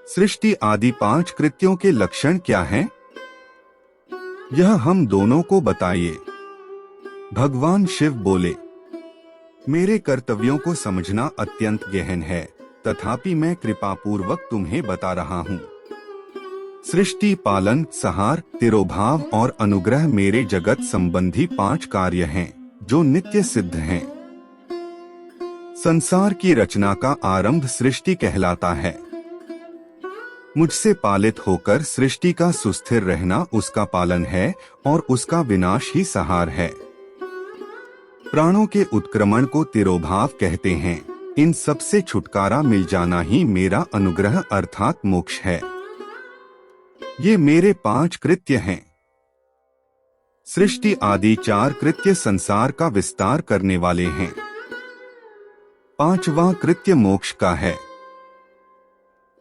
सृष्टि आदि 5 कृत्यों के लक्षण क्या हैं? यह हम दोनों को बताइए। भगवान शिव बोले, मेरे कर्तव्यों को समझना अत्यंत गहन है, तथापि मैं कृपापूर्वक तुम्हें बता रहा हूँ। सृष्टि, पालन, संहार, तिरोभाव और अनुग्रह मेरे जगत संबंधी 5 कार्य हैं जो नित्य सिद्ध हैं। संसार की रचना का आरंभ सृष्टि कहलाता है। मुझसे पालित होकर सृष्टि का सुस्थिर रहना उसका पालन है और उसका विनाश ही संहार है। प्राणों के उत्क्रमण को तिरोभाव कहते हैं। इन सब से छुटकारा मिल जाना ही मेरा अनुग्रह अर्थात मोक्ष है। ये मेरे 5 कृत्य हैं। सृष्टि आदि 4 कृत्य संसार का विस्तार करने वाले हैं। 5वां कृत्य मोक्ष का है।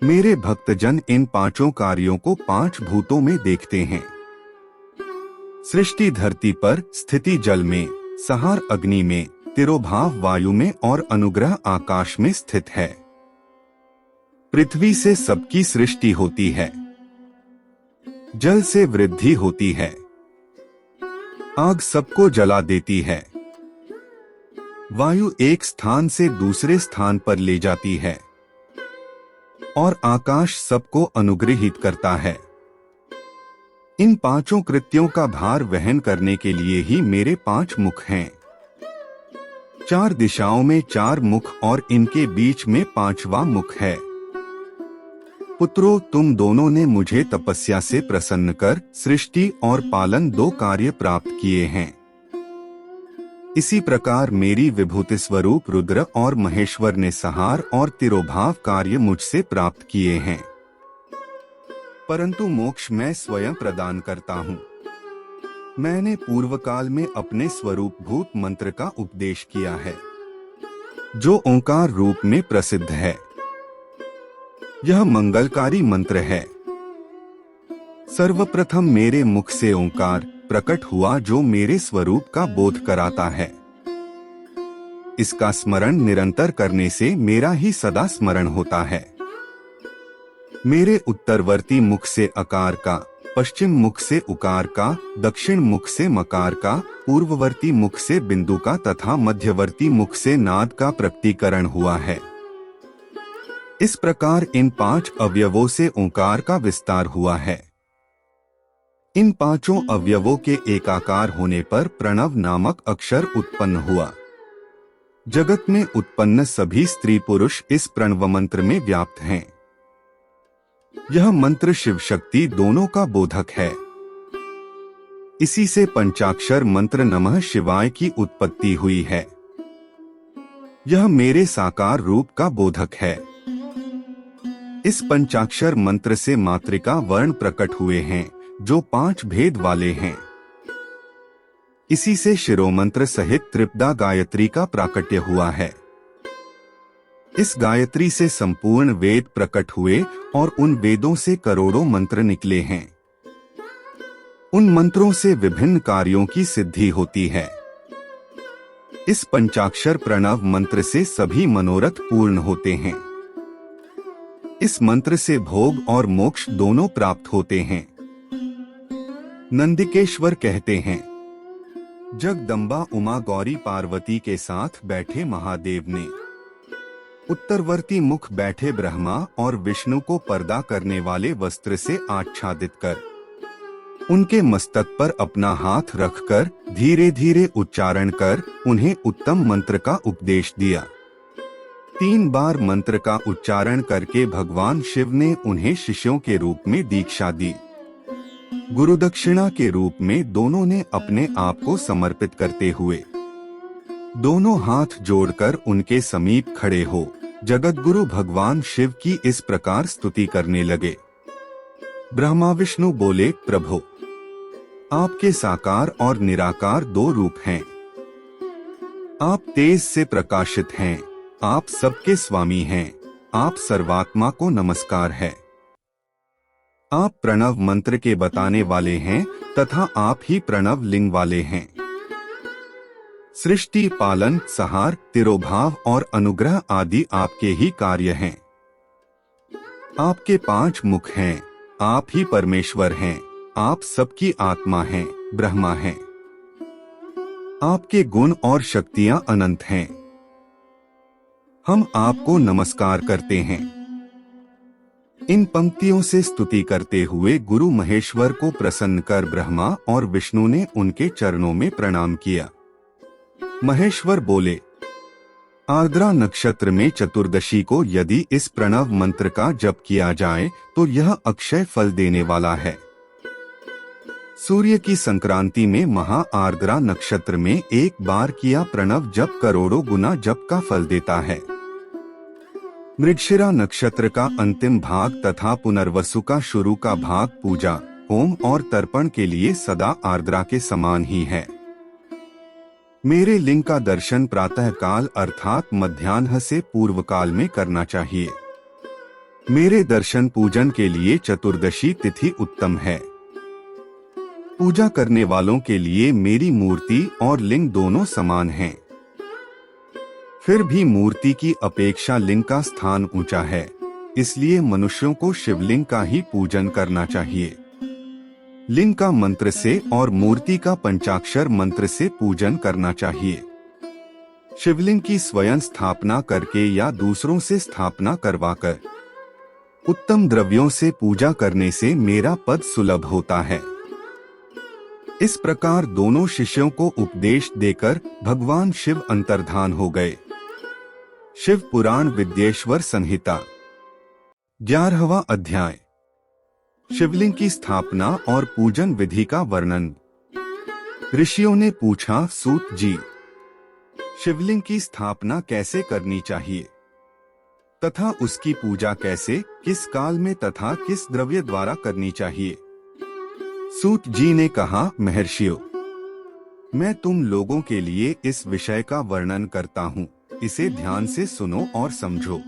मेरे भक्तजन इन 5 कार्यों को 5 भूतों में देखते हैं। सृष्टि धरती पर, स्थिति जल में, संहार अग्नि में, तिरोभाव वायु में और अनुग्रह आकाश में स्थित है। पृथ्वी से सबकी सृष्टि होती है। जल से वृद्धि होती है। आग सबको जला देती है। वायु एक स्थान से दूसरे स्थान पर ले जाती है और आकाश सबको अनुग्रहित करता है। इन 5 कृत्यों का भार वहन करने के लिए ही मेरे 5 मुख हैं। 4 दिशाओं में 4 मुख और इनके बीच में 5वां मुख है। पुत्रों, तुम दोनों ने मुझे तपस्या से प्रसन्न कर सृष्टि और पालन 2 कार्य प्राप्त किए हैं। इसी प्रकार मेरी विभूति स्वरूप रुद्र और महेश्वर ने संहार और तिरोभाव कार्य मुझसे प्राप्त किए हैं। परंतु मोक्ष मैं स्वयं प्रदान करता हूँ। मैंने पूर्व काल में अपने स्वरूप भूत मंत्र का उपदेश किया है, जो ओंकार रूप में प्रसिद्ध है। यह मंगलकारी मंत्र है। सर्वप्रथम मेरे मुख से ओंकार प्रकट हुआ जो मेरे स्वरूप का बोध कराता है। इसका स्मरण निरंतर करने से मेरा ही सदा स्मरण होता है। मेरे उत्तरवर्ती मुख से अकार का, पश्चिम मुख से उकार का, दक्षिण मुख से मकार का, पूर्ववर्ती मुख से बिंदु का तथा मध्यवर्ती मुख से नाद का प्रकटीकरण हुआ है। इस प्रकार इन 5 अवयवों से ओंकार का विस्तार हुआ है। इन 5 अवयवों के एकाकार होने पर प्रणव नामक अक्षर उत्पन्न हुआ। जगत में उत्पन्न सभी स्त्री पुरुष इस प्रणव मंत्र में व्याप्त हैं। यह मंत्र शिव शक्ति दोनों का बोधक है। इसी से पंचाक्षर मंत्र नमः शिवाय की उत्पत्ति हुई है। यह मेरे साकार रूप का बोधक है। इस पंचाक्षर मंत्र से मातृका वर्ण प्रकट हुए हैं जो 5 भेद वाले हैं। इसी से शिरोमंत्र सहित त्रिपदा गायत्री का प्राकट्य हुआ है। इस गायत्री से संपूर्ण वेद प्रकट हुए और उन वेदों से करोड़ों मंत्र निकले हैं। उन मंत्रों से विभिन्न कार्यों की सिद्धि होती है। इस पंचाक्षर प्रणव मंत्र से सभी मनोरथ पूर्ण होते हैं। इस मंत्र से भोग और मोक्ष दोनों प्राप्त होते हैं। नंदिकेश्वर कहते हैं, जगदम्बा उमा गौरी पार्वती के साथ बैठे महादेव ने उत्तरवर्ती मुख बैठे ब्रह्मा और विष्णु को पर्दा करने वाले वस्त्र से आच्छादित कर उनके मस्तक पर अपना हाथ रखकर धीरे धीरे उच्चारण कर उन्हें उत्तम मंत्र का उपदेश दिया। 3 बार मंत्र का उच्चारण करके भगवान शिव ने उन्हें शिष्यों के रूप में दीक्षा दी। गुरुदक्षिणा के रूप में दोनों ने अपने आप को समर्पित करते हुए दोनों हाथ जोड़कर उनके समीप खड़े हो जगतगुरु भगवान शिव की इस प्रकार स्तुति करने लगे। ब्रह्मा विष्णु बोले, प्रभु, आपके साकार और निराकार 2 रूप हैं। आप तेज से प्रकाशित हैं, आप सबके स्वामी हैं, आप सर्वात्मा को नमस्कार है। आप प्रणव मंत्र के बताने वाले हैं तथा आप ही प्रणव लिंग वाले हैं। सृष्टि, पालन, संहार, तिरोभाव और अनुग्रह आदि आपके ही कार्य हैं। आपके 5 मुख हैं, आप ही परमेश्वर हैं, आप सबकी आत्मा हैं, ब्रह्मा हैं। आपके गुण और शक्तियां अनंत हैं। हम आपको नमस्कार करते हैं। इन पंक्तियों से स्तुति करते हुए गुरु महेश्वर को प्रसन्न कर ब्रह्मा और विष्णु ने उनके चरणों में प्रणाम किया। महेश्वर बोले, आर्द्रा नक्षत्र में चतुर्दशी को यदि इस प्रणव मंत्र का जप किया जाए तो यह अक्षय फल देने वाला है। सूर्य की संक्रांति में महा आर्द्रा नक्षत्र में एक बार किया प्रणव जप करोड़ों गुना जप का फल देता है। मृगशिरा नक्षत्र का अंतिम भाग तथा पुनर्वसु का शुरू का भाग पूजा, होम और तर्पण के लिए सदा आर्द्रा के समान ही है। मेरे लिंग का दर्शन प्रातः काल अर्थात मध्याह्न से पूर्व काल में करना चाहिए। मेरे दर्शन पूजन के लिए चतुर्दशी तिथि उत्तम है। पूजा करने वालों के लिए मेरी मूर्ति और लिंग दोनों समान हैं। फिर भी मूर्ति की अपेक्षा लिंग का स्थान ऊंचा है, इसलिए मनुष्यों को शिवलिंग का ही पूजन करना चाहिए। लिंग का मंत्र से और मूर्ति का पंचाक्षर मंत्र से पूजन करना चाहिए। शिवलिंग की स्वयं स्थापना करके या दूसरों से स्थापना करवाकर उत्तम द्रव्यों से पूजा करने से मेरा पद सुलभ होता है। इस प्रकार दोनों शिष्यों को उपदेश देकर भगवान शिव अंतर्धान हो गए। शिव पुराण विद्येश्वर संहिता 11वां अध्याय। शिवलिंग की स्थापना और पूजन विधि का वर्णन। ऋषियों ने पूछा, सूत जी, शिवलिंग की स्थापना कैसे करनी चाहिए तथा उसकी पूजा कैसे, किस काल में तथा किस द्रव्य द्वारा करनी चाहिए। सूत जी ने कहा, महर्षियों, मैं तुम लोगों के लिए इस विषय का वर्णन करता हूँ, इसे ध्यान से सुनो और समझो।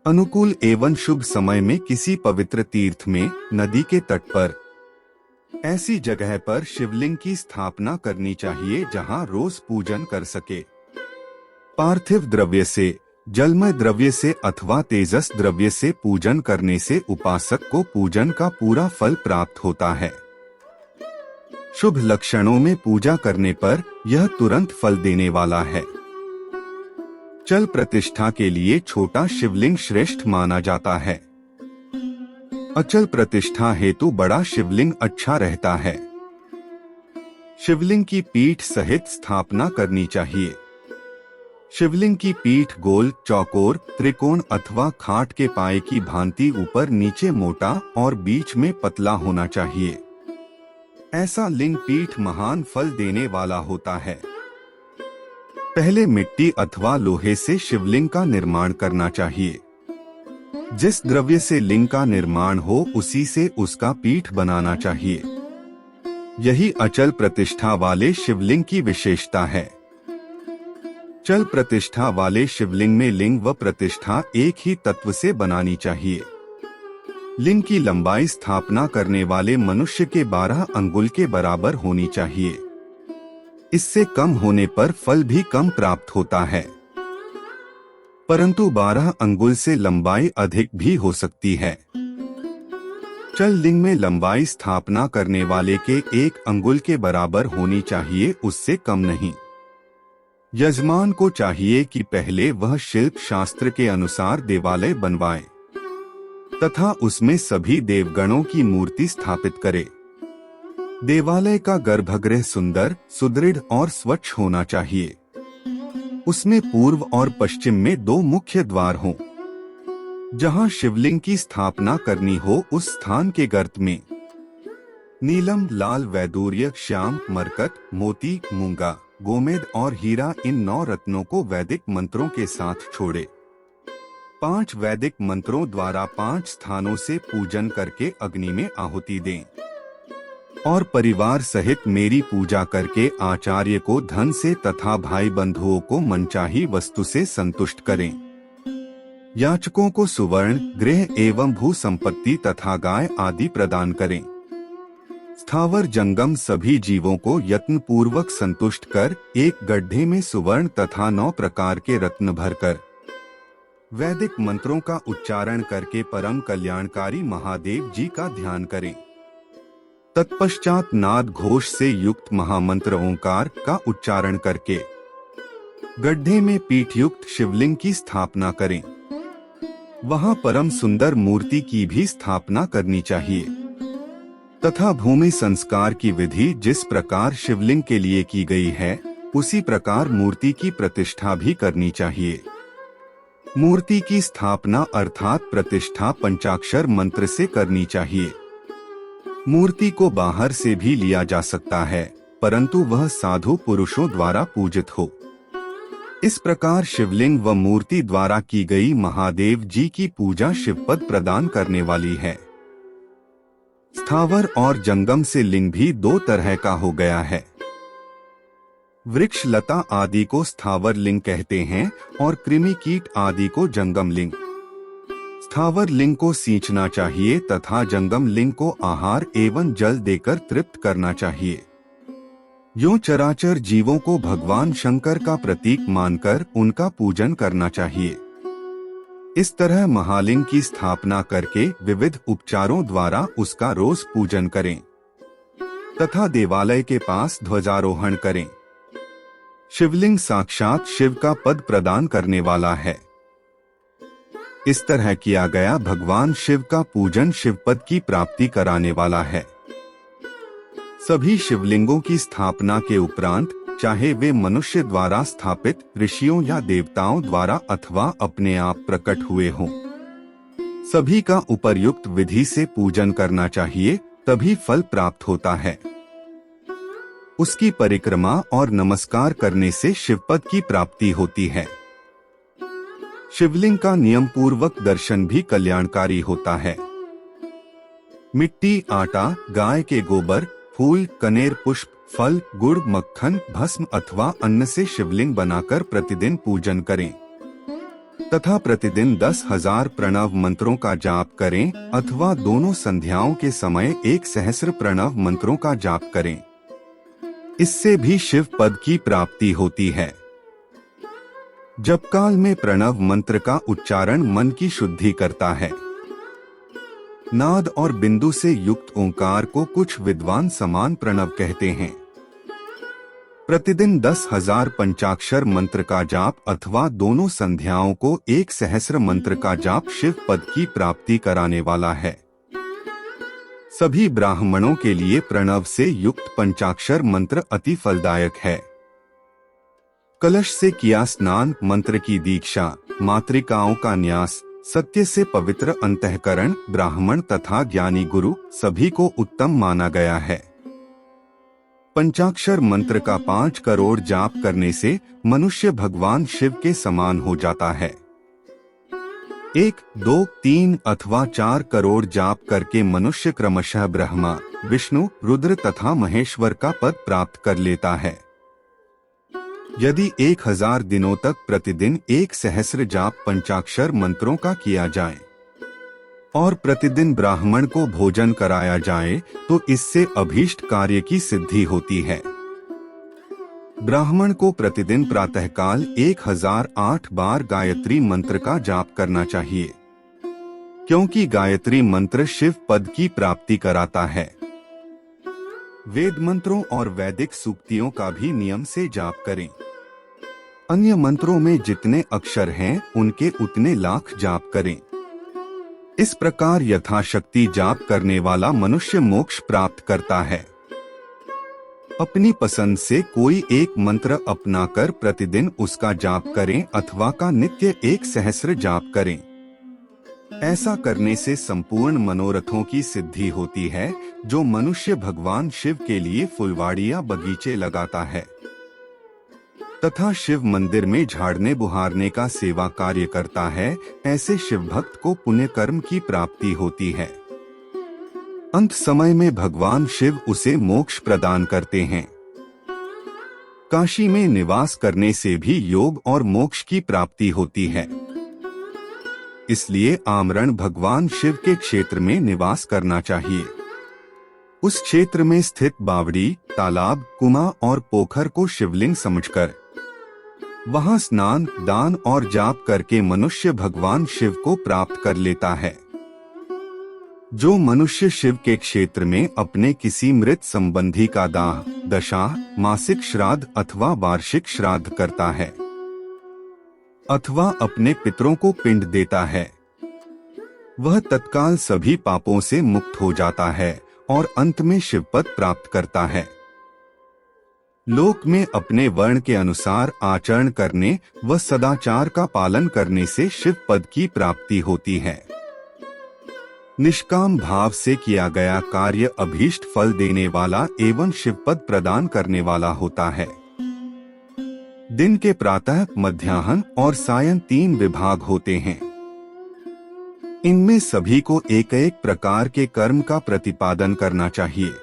अनुकूल एवं शुभ समय में किसी पवित्र तीर्थ में, नदी के तट पर, ऐसी जगह पर शिवलिंग की स्थापना करनी चाहिए जहां रोज पूजन कर सके। पार्थिव द्रव्य से, जलमय द्रव्य से अथवा तेजस द्रव्य से पूजन करने से उपासक को पूजन का पूरा फल प्राप्त होता है। शुभ लक्षणों में पूजा करने पर यह तुरंत फल देने वाला है। चल प्रतिष्ठा के लिए छोटा शिवलिंग श्रेष्ठ माना जाता है। अचल प्रतिष्ठा हेतु बड़ा शिवलिंग अच्छा रहता है। शिवलिंग की पीठ सहित स्थापना करनी चाहिए। शिवलिंग की पीठ गोल, चौकोर, त्रिकोण अथवा खाट के पाए की भांति ऊपर नीचे मोटा और बीच में पतला होना चाहिए। ऐसा लिंग पीठ महान फल देने वाला होता है। पहले मिट्टी अथवा लोहे से शिवलिंग का निर्माण करना चाहिए। जिस द्रव्य से लिंग का निर्माण हो उसी से उसका पीठ बनाना चाहिए। यही अचल प्रतिष्ठा वाले शिवलिंग की विशेषता है। चल प्रतिष्ठा वाले शिवलिंग में लिंग व प्रतिष्ठा एक ही तत्व से बनानी चाहिए। लिंग की लंबाई स्थापना करने वाले मनुष्य के 12 अंगुल के बराबर होनी चाहिए। इससे कम होने पर फल भी कम प्राप्त होता है, परंतु 12 अंगुल से लंबाई अधिक भी हो सकती है। चल लिंग में लंबाई स्थापना करने वाले के 1 अंगुल के बराबर होनी चाहिए, उससे कम नहीं। यजमान को चाहिए कि पहले वह शिल्प शास्त्र के अनुसार देवालय बनवाए तथा उसमें सभी देवगणों की मूर्ति स्थापित करे। देवालय का गर्भगृह सुंदर, सुदृढ़ और स्वच्छ होना चाहिए। उसमें पूर्व और पश्चिम में 2 मुख्य द्वार हों। जहां शिवलिंग की स्थापना करनी हो उस स्थान के गर्त में नीलम, लाल, वैदूर्य, श्याम, मरकत, मोती, मूंगा, गोमेद और हीरा इन 9 रत्नों को वैदिक मंत्रों के साथ छोड़े। 5 वैदिक मंत्रों द्वारा 5 स्थानों से पूजन करके अग्नि में आहुति दें और परिवार सहित मेरी पूजा करके आचार्य को धन से तथा भाई बंधुओं को मनचाही वस्तु से संतुष्ट करें। याचकों को सुवर्ण, गृह एवं भू संपत्ति तथा गाय आदि प्रदान करें। स्थावर जंगम सभी जीवों को यत्न पूर्वक संतुष्ट कर एक गड्ढे में सुवर्ण तथा 9 प्रकार के रत्न भरकर वैदिक मंत्रों का उच्चारण करके परम कल्याणकारी महादेव जी का ध्यान करें। तत्पश्चात नाद घोष से युक्त महामंत्र ओंकार का उच्चारण करके गड्ढे में पीठ युक्त शिवलिंग की स्थापना करें। वहां परम सुंदर मूर्ति की भी स्थापना करनी चाहिए तथा भूमि संस्कार की विधि जिस प्रकार शिवलिंग के लिए की गई है उसी प्रकार मूर्ति की प्रतिष्ठा भी करनी चाहिए। मूर्ति की स्थापना अर्थात प्रतिष्ठा पंचाक्षर मंत्र से करनी चाहिए। मूर्ति को बाहर से भी लिया जा सकता है परंतु वह साधु पुरुषों द्वारा पूजित हो। इस प्रकार शिवलिंग व मूर्ति द्वारा की गई महादेव जी की पूजा शिवपद प्रदान करने वाली है। स्थावर और जंगम से लिंग भी 2 तरह का हो गया है। वृक्ष लता आदि को स्थावर लिंग कहते हैं और कृमि कीट आदि को जंगम लिंग। स्थावर लिंग को सींचना चाहिए तथा जंगम लिंग को आहार एवं जल देकर तृप्त करना चाहिए। यूं चराचर जीवों को भगवान शंकर का प्रतीक मानकर उनका पूजन करना चाहिए। इस तरह महालिंग की स्थापना करके विविध उपचारों द्वारा उसका रोज पूजन करें तथा देवालय के पास ध्वजारोहण करें। शिवलिंग साक्षात शिव का पद प्रदान करने वाला है। इस तरह किया गया भगवान शिव का पूजन शिवपद की प्राप्ति कराने वाला है। सभी शिवलिंगों की स्थापना के उपरांत चाहे वे मनुष्य द्वारा स्थापित, ऋषियों या देवताओं द्वारा अथवा अपने आप प्रकट हुए हों, सभी का उपर्युक्त विधि से पूजन करना चाहिए, तभी फल प्राप्त होता है। उसकी परिक्रमा और नमस्कार करने से शिवपद की प्राप्ति होती है। शिवलिंग का नियम पूर्वक दर्शन भी कल्याणकारी होता है। मिट्टी, आटा, गाय के गोबर, फूल, कनेर पुष्प, फल, गुड़, मक्खन, भस्म अथवा अन्न से शिवलिंग बनाकर प्रतिदिन पूजन करें तथा प्रतिदिन 10,000 प्रणव मंत्रों का जाप करें अथवा दोनों संध्याओं के समय 1 सहस्र प्रणव मंत्रों का जाप करें। इससे भी शिव पद की प्राप्ति होती है। जप काल में प्रणव मंत्र का उच्चारण मन की शुद्धि करता है। नाद और बिंदु से युक्त ओंकार को कुछ विद्वान समान प्रणव कहते हैं। प्रतिदिन 10,000 पंचाक्षर मंत्र का जाप अथवा दोनों संध्याओं को 1 सहस्र मंत्र का जाप शिव पद की प्राप्ति कराने वाला है। सभी ब्राह्मणों के लिए प्रणव से युक्त पंचाक्षर मंत्र अति फलदायक है। कलश से किया स्नान, मंत्र की दीक्षा, मातृकाओं का न्यास, सत्य से पवित्र अंतःकरण, ब्राह्मण तथा ज्ञानी गुरु सभी को उत्तम माना गया है। पंचाक्षर मंत्र का 5 करोड़ जाप करने से मनुष्य भगवान शिव के समान हो जाता है। 1, 2, 3 अथवा 4 करोड़ जाप करके मनुष्य क्रमशः ब्रह्मा, विष्णु, रुद्र तथा महेश्वर का पद प्राप्त कर लेता है। यदि 1000 दिनों तक प्रतिदिन 1 सहस्र जाप पंचाक्षर मंत्रों का किया जाए और प्रतिदिन ब्राह्मण को भोजन कराया जाए तो इससे अभीष्ट कार्य की सिद्धि होती है। ब्राह्मण को प्रतिदिन प्रातःकाल 1008 बार गायत्री मंत्र का जाप करना चाहिए, क्योंकि गायत्री मंत्र शिव पद की प्राप्ति कराता है। वेद मंत्रों और वैदिक सूक्तियों का भी नियम से जाप करें। अन्य मंत्रों में जितने अक्षर हैं उनके उतने लाख जाप करें। इस प्रकार यथाशक्ति जाप करने वाला मनुष्य मोक्ष प्राप्त करता है। अपनी पसंद से कोई एक मंत्र अपनाकर प्रतिदिन उसका जाप करें अथवा का नित्य 1 सहस्र जाप करें। ऐसा करने से संपूर्ण मनोरथों की सिद्धि होती है। जो मनुष्य भगवान शिव के लिए फुलवाड़ियां बगीचे लगाता है तथा शिव मंदिर में झाड़ने बुहारने का सेवा कार्य करता है, ऐसे शिव भक्त को पुण्य कर्म की प्राप्ति होती है। अंत समय में भगवान शिव उसे मोक्ष प्रदान करते हैं। काशी में निवास करने से भी योग और मोक्ष की प्राप्ति होती है। इसलिए आमरण भगवान शिव के क्षेत्र में निवास करना चाहिए। उस क्षेत्र में स्थित बावड़ी, तालाब, कुआं और पोखर को शिवलिंग समझकर वहां स्नान, दान और जाप करके मनुष्य भगवान शिव को प्राप्त कर लेता है। जो मनुष्य शिव के क्षेत्र में अपने किसी मृत संबंधी का दाह, दशा, मासिक श्राद्ध अथवा वार्षिक श्राद्ध करता है अथवा अपने पितरों को पिंड देता है, वह तत्काल सभी पापों से मुक्त हो जाता है और अंत में शिवपद प्राप्त करता है। लोक में अपने वर्ण के अनुसार आचरण करने व सदाचार का पालन करने से शिव पद की प्राप्ति होती है। निष्काम भाव से किया गया कार्य अभीष्ट फल देने वाला एवं शिवपद प्रदान करने वाला होता है। दिन के प्रातः, मध्याह्न और सायं 3 विभाग होते हैं। इनमें सभी को एक एक प्रकार के कर्म का प्रतिपादन करना चाहिए।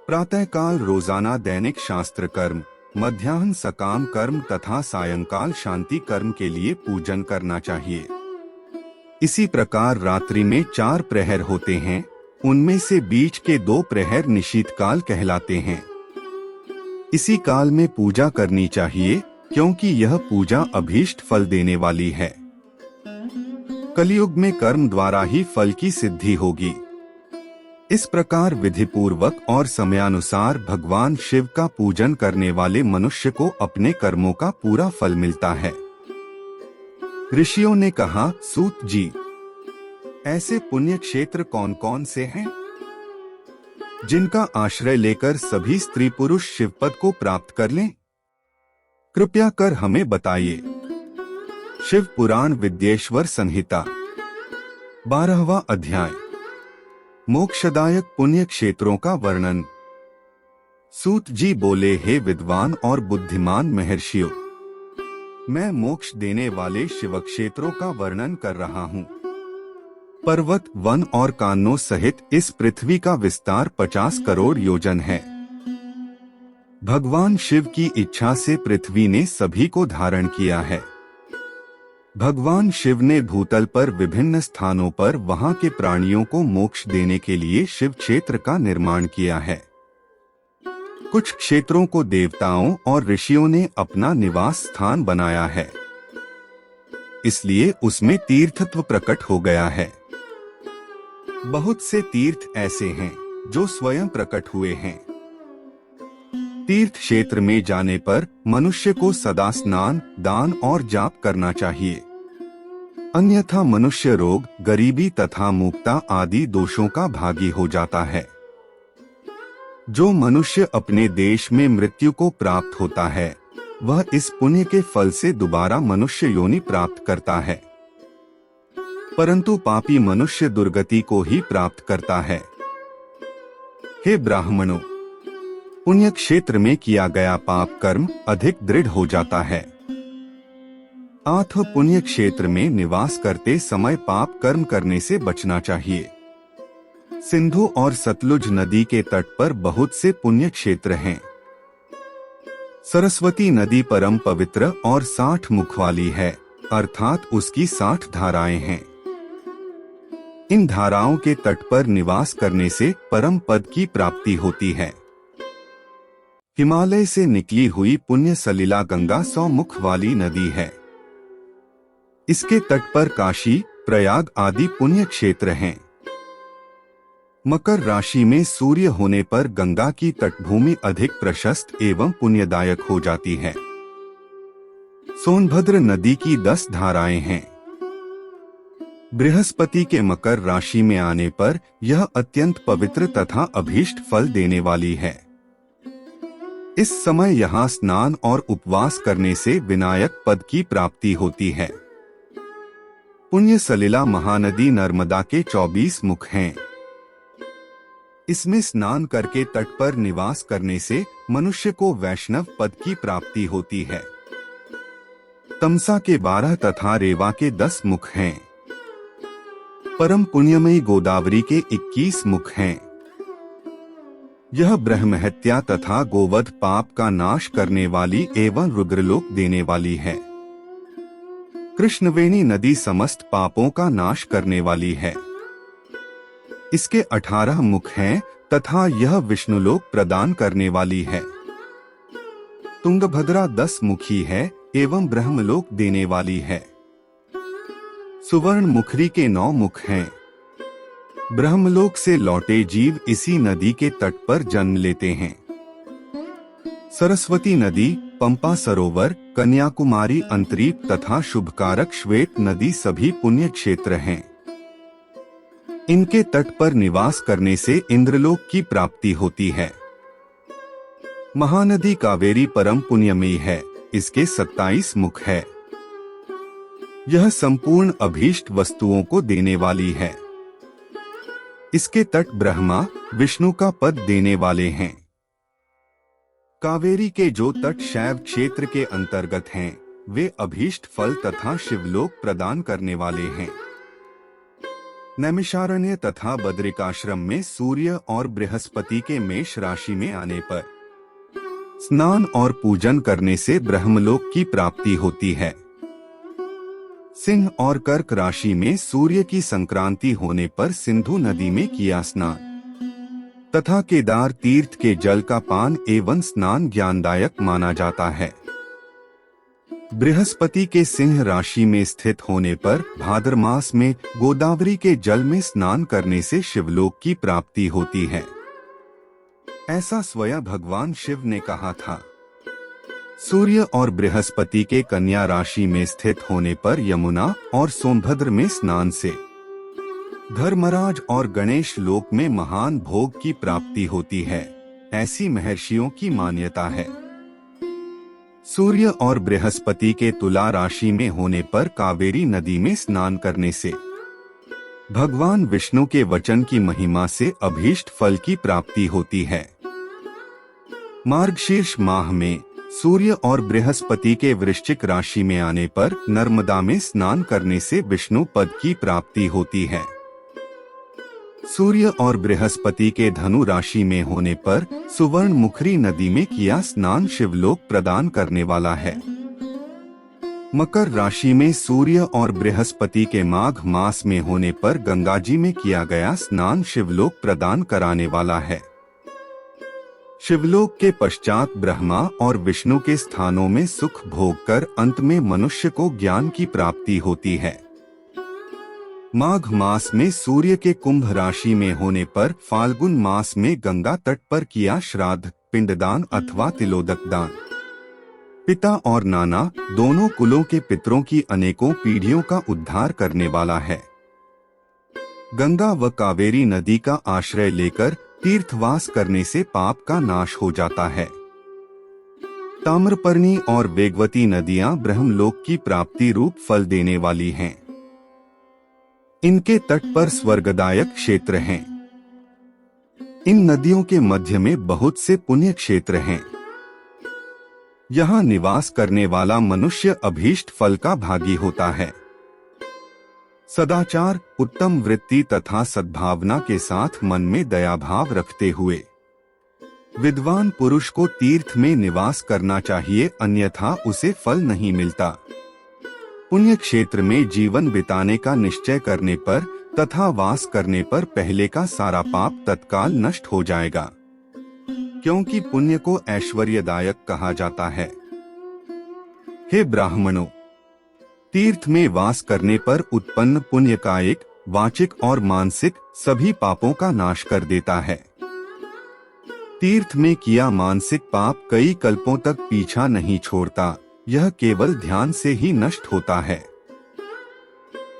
प्रातःकाल रोजाना दैनिक शास्त्र कर्म, मध्याह्न सकाम कर्म तथा सायंकाल शांति कर्म के लिए पूजन करना चाहिए। इसी प्रकार रात्रि में 4 प्रहर होते हैं, उनमें से बीच के 2 प्रहर निशीथकाल कहलाते हैं। इसी काल में पूजा करनी चाहिए, क्योंकि यह पूजा अभीष्ट फल देने वाली है। कलयुग में कर्म द्वारा ही फल की सिद्धि होगी। इस प्रकार विधि पूर्वक और समयानुसार भगवान शिव का पूजन करने वाले मनुष्य को अपने कर्मों का पूरा फल मिलता है। ऋषियों ने कहा, सूत जी, ऐसे पुण्य क्षेत्र कौन कौन से हैं, जिनका आश्रय लेकर सभी स्त्री पुरुष शिवपद को प्राप्त कर लें? कृपया कर हमें बताइए। शिव पुराण विद्येश्वर संहिता 12वां अध्याय, मोक्षदायक पुण्य क्षेत्रों का वर्णन। सूत जी बोले, हे विद्वान और बुद्धिमान महर्षियों, मैं मोक्ष देने वाले शिव क्षेत्रों का वर्णन कर रहा हूँ। पर्वत, वन और कानों सहित इस पृथ्वी का विस्तार 50 करोड़ योजन है। भगवान शिव की इच्छा से पृथ्वी ने सभी को धारण किया है। भगवान शिव ने भूतल पर विभिन्न स्थानों पर वहां के प्राणियों को मोक्ष देने के लिए शिव क्षेत्र का निर्माण किया है। कुछ क्षेत्रों को देवताओं और ऋषियों ने अपना निवास स्थान बनाया है, इसलिए उसमें तीर्थत्व प्रकट हो गया है। बहुत से तीर्थ ऐसे हैं जो स्वयं प्रकट हुए हैं। तीर्थ क्षेत्र में जाने पर मनुष्य को सदा स्नान, दान और जाप करना चाहिए, अन्यथा मनुष्य रोग, गरीबी तथा मूर्खता आदि दोषों का भागी हो जाता है। जो मनुष्य अपने देश में मृत्यु को प्राप्त होता है, वह इस पुण्य के फल से दोबारा मनुष्य योनि प्राप्त करता है, परंतु पापी मनुष्य दुर्गति को ही प्राप्त करता है। हे ब्राह्मणों, पुण्य क्षेत्र में किया गया पाप कर्म अधिक दृढ़ हो जाता है। अतः पुण्य क्षेत्र में निवास करते समय पाप कर्म करने से बचना चाहिए। सिंधु और सतलुज नदी के तट पर बहुत से पुण्य क्षेत्र हैं। सरस्वती नदी परम पवित्र और 60 मुख वाली है, अर्थात उसकी 60 धाराएं हैं। इन धाराओं के तट पर निवास करने से परम पद की प्राप्ति होती है। हिमालय से निकली हुई पुण्य सलिला गंगा 100 मुख वाली नदी है। इसके तट पर काशी, प्रयाग आदि पुण्य क्षेत्र हैं। मकर राशि में सूर्य होने पर गंगा की तटभूमि अधिक प्रशस्त एवं पुण्यदायक हो जाती है। सोनभद्र नदी की 10 धाराएं हैं। बृहस्पति के मकर राशि में आने पर यह अत्यंत पवित्र तथा अभीष्ट फल देने वाली है। इस समय यहाँ स्नान और उपवास करने से विनायक पद की प्राप्ति होती है। पुण्य सलिला महानदी नर्मदा के 24 मुख हैं। इसमें स्नान करके तट पर निवास करने से मनुष्य को वैष्णव पद की प्राप्ति होती है। तमसा के 12 तथा रेवा के 10 मुख हैं। परम पुण्यमयी गोदावरी के 21 मुख हैं। यह ब्रह्महत्या तथा गोवध पाप का नाश करने वाली एवं रुद्रलोक देने वाली है। कृष्णवेणी नदी समस्त पापों का नाश करने वाली है। इसके 18 मुख हैं तथा यह विष्णुलोक प्रदान करने वाली है। तुंगभद्रा 10 मुखी है एवं ब्रह्मलोक देने वाली है। सुवर्ण मुखरी के 9 मुख हैं। ब्रह्मलोक से लौटे जीव इसी नदी के तट पर जन्म लेते हैं। सरस्वती नदी, पंपा सरोवर, कन्याकुमारी अंतरीप तथा शुभकारक श्वेत नदी सभी पुण्य क्षेत्र हैं। इनके तट पर निवास करने से इंद्रलोक की प्राप्ति होती है। महानदी कावेरी परम पुण्यमयी है। इसके 27 मुख है। यह संपूर्ण अभीष्ट वस्तुओं को देने वाली है। इसके तट ब्रह्मा विष्णु का पद देने वाले हैं। कावेरी के जो तट शैव क्षेत्र के अंतर्गत हैं, वे अभीष्ट फल तथा शिवलोक प्रदान करने वाले हैं। नैमिषारण्य तथा बद्रिकाश्रम में सूर्य और बृहस्पति के मेष राशि में आने पर स्नान और पूजन करने से ब्रह्मलोक की प्राप्ति होती है। सिंह और कर्क राशि में सूर्य की संक्रांति होने पर सिंधु नदी में किया स्नान तथा केदार तीर्थ के जल का पान एवं स्नान ज्ञानदायक माना जाता है। बृहस्पति के सिंह राशि में स्थित होने पर भाद्र मास में गोदावरी के जल में स्नान करने से शिवलोक की प्राप्ति होती है। ऐसा स्वयं भगवान शिव ने कहा था। सूर्य और बृहस्पति के कन्या राशि में स्थित होने पर यमुना और सोमभद्र में स्नान से धर्मराज और गणेश लोक में महान भोग की प्राप्ति होती है। ऐसी महर्षियों की मान्यता है। सूर्य और बृहस्पति के तुला राशि में होने पर कावेरी नदी में स्नान करने से भगवान विष्णु के वचन की महिमा से अभीष्ट फल की प्राप्ति होती है। मार्गशीर्ष माह में सूर्य और बृहस्पति के वृश्चिक राशि में आने पर नर्मदा में स्नान करने से विष्णु पद की प्राप्ति होती है। सूर्य और बृहस्पति के धनु राशि में होने पर सुवर्ण मुखरी नदी में किया स्नान शिवलोक प्रदान करने वाला है। मकर राशि में सूर्य और बृहस्पति के माघ मास में होने पर गंगाजी में किया गया स्नान शिवलोक प्रदान कराने वाला है। शिवलोक के पश्चात ब्रह्मा और विष्णु के स्थानों में सुख भोग कर अंत में मनुष्य को ज्ञान की प्राप्ति होती है। माघ मास में सूर्य के कुंभ राशि में होने पर फाल्गुन मास में गंगा तट पर किया श्राद्ध, पिंडदान अथवा तिलोदक दान पिता और नाना दोनों कुलों के पितरों की अनेकों पीढ़ियों का उद्धार करने वाला है। गंगा व कावेरी नदी का आश्रय लेकर तीर्थवास करने से पाप का नाश हो जाता है। ताम्रपर्णी और वेगवती नदियां ब्रह्मलोक की प्राप्ति रूप फल देने वाली हैं। इनके तट पर स्वर्गदायक क्षेत्र हैं। इन नदियों के मध्य में बहुत से पुण्य क्षेत्र हैं। यहाँ निवास करने वाला मनुष्य अभीष्ट फल का भागी होता है। सदाचार, उत्तम वृत्ति तथा सद्भावना के साथ मन में दया भाव रखते हुए विद्वान पुरुष को तीर्थ में निवास करना चाहिए, अन्यथा उसे फल नहीं मिलता। पुण्य क्षेत्र में जीवन बिताने का निश्चय करने पर तथा वास करने पर पहले का सारा पाप तत्काल नष्ट हो जाएगा, क्योंकि पुण्य को ऐश्वर्यदायक कहा जाता है। हे ब्राह्मणों, तीर्थ में वास करने पर उत्पन्न पुण्य कायिक, वाचिक और मानसिक सभी पापों का नाश कर देता है। तीर्थ में किया मानसिक पाप कई कल्पों तक पीछा नहीं छोड़ता, यह केवल ध्यान से ही नष्ट होता है।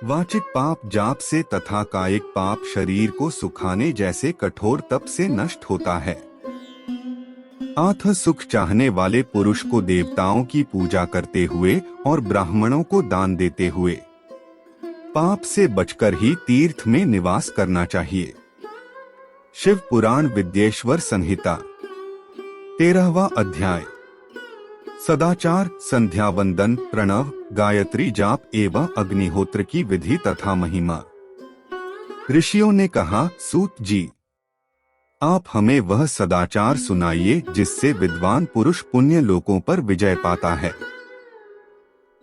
वाचिक पाप जाप से तथा कायिक पाप शरीर को सुखाने जैसे कठोर तप से नष्ट होता है। आथ सुख चाहने वाले पुरुष को देवताओं की पूजा करते हुए और ब्राह्मणों को दान देते हुए पाप से बचकर ही तीर्थ में निवास करना चाहिए। शिव पुराण विद्येश्वर संहिता 13वां अध्याय। सदाचार, संध्या वंदन, प्रणव, गायत्री जाप एवं अग्निहोत्र की विधि तथा महिमा। ऋषियों ने कहा, सूत जी, आप हमें वह सदाचार सुनाइए जिससे विद्वान पुरुष पुण्य लोकों पर विजय पाता है।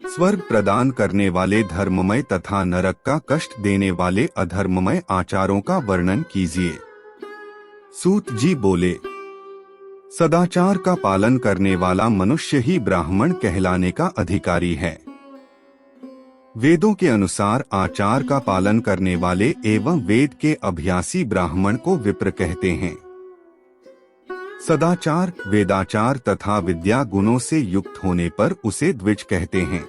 स्वर्ग प्रदान करने वाले धर्ममय तथा नरक का कष्ट देने वाले अधर्ममय आचारों का वर्णन कीजिए। सूत जी बोले, सदाचार का पालन करने वाला मनुष्य ही ब्राह्मण कहलाने का अधिकारी है। वेदों के अनुसार आचार का पालन करने वाले एवं वेद के अभ्यासी ब्राह्मण को विप्र कहते हैं। सदाचार, वेदाचार तथा विद्या गुणों से युक्त होने पर उसे द्विज कहते हैं।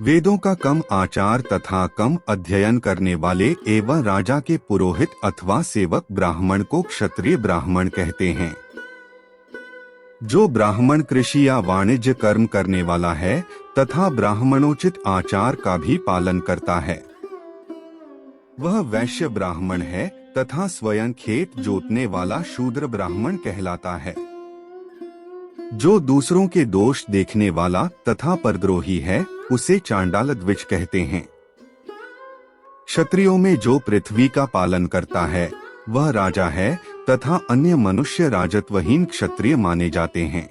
वेदों का कम आचार तथा कम अध्ययन करने वाले एवं राजा के पुरोहित अथवा सेवक ब्राह्मण को क्षत्रिय ब्राह्मण कहते हैं। जो ब्राह्मण कृषि या वाणिज्य कर्म करने वाला है तथा ब्राह्मणोचित आचार का भी पालन करता है, वह वैश्य ब्राह्मण है तथा स्वयं खेत जोतने वाला शूद्र ब्राह्मण कहलाता है। जो दूसरों के दोष देखने वाला तथा परद्रोही है उसे चांडाल द्विज कहते हैं। क्षत्रियों में जो पृथ्वी का पालन करता है वह राजा है तथा अन्य मनुष्य राजत्वहीन क्षत्रिय माने जाते हैं।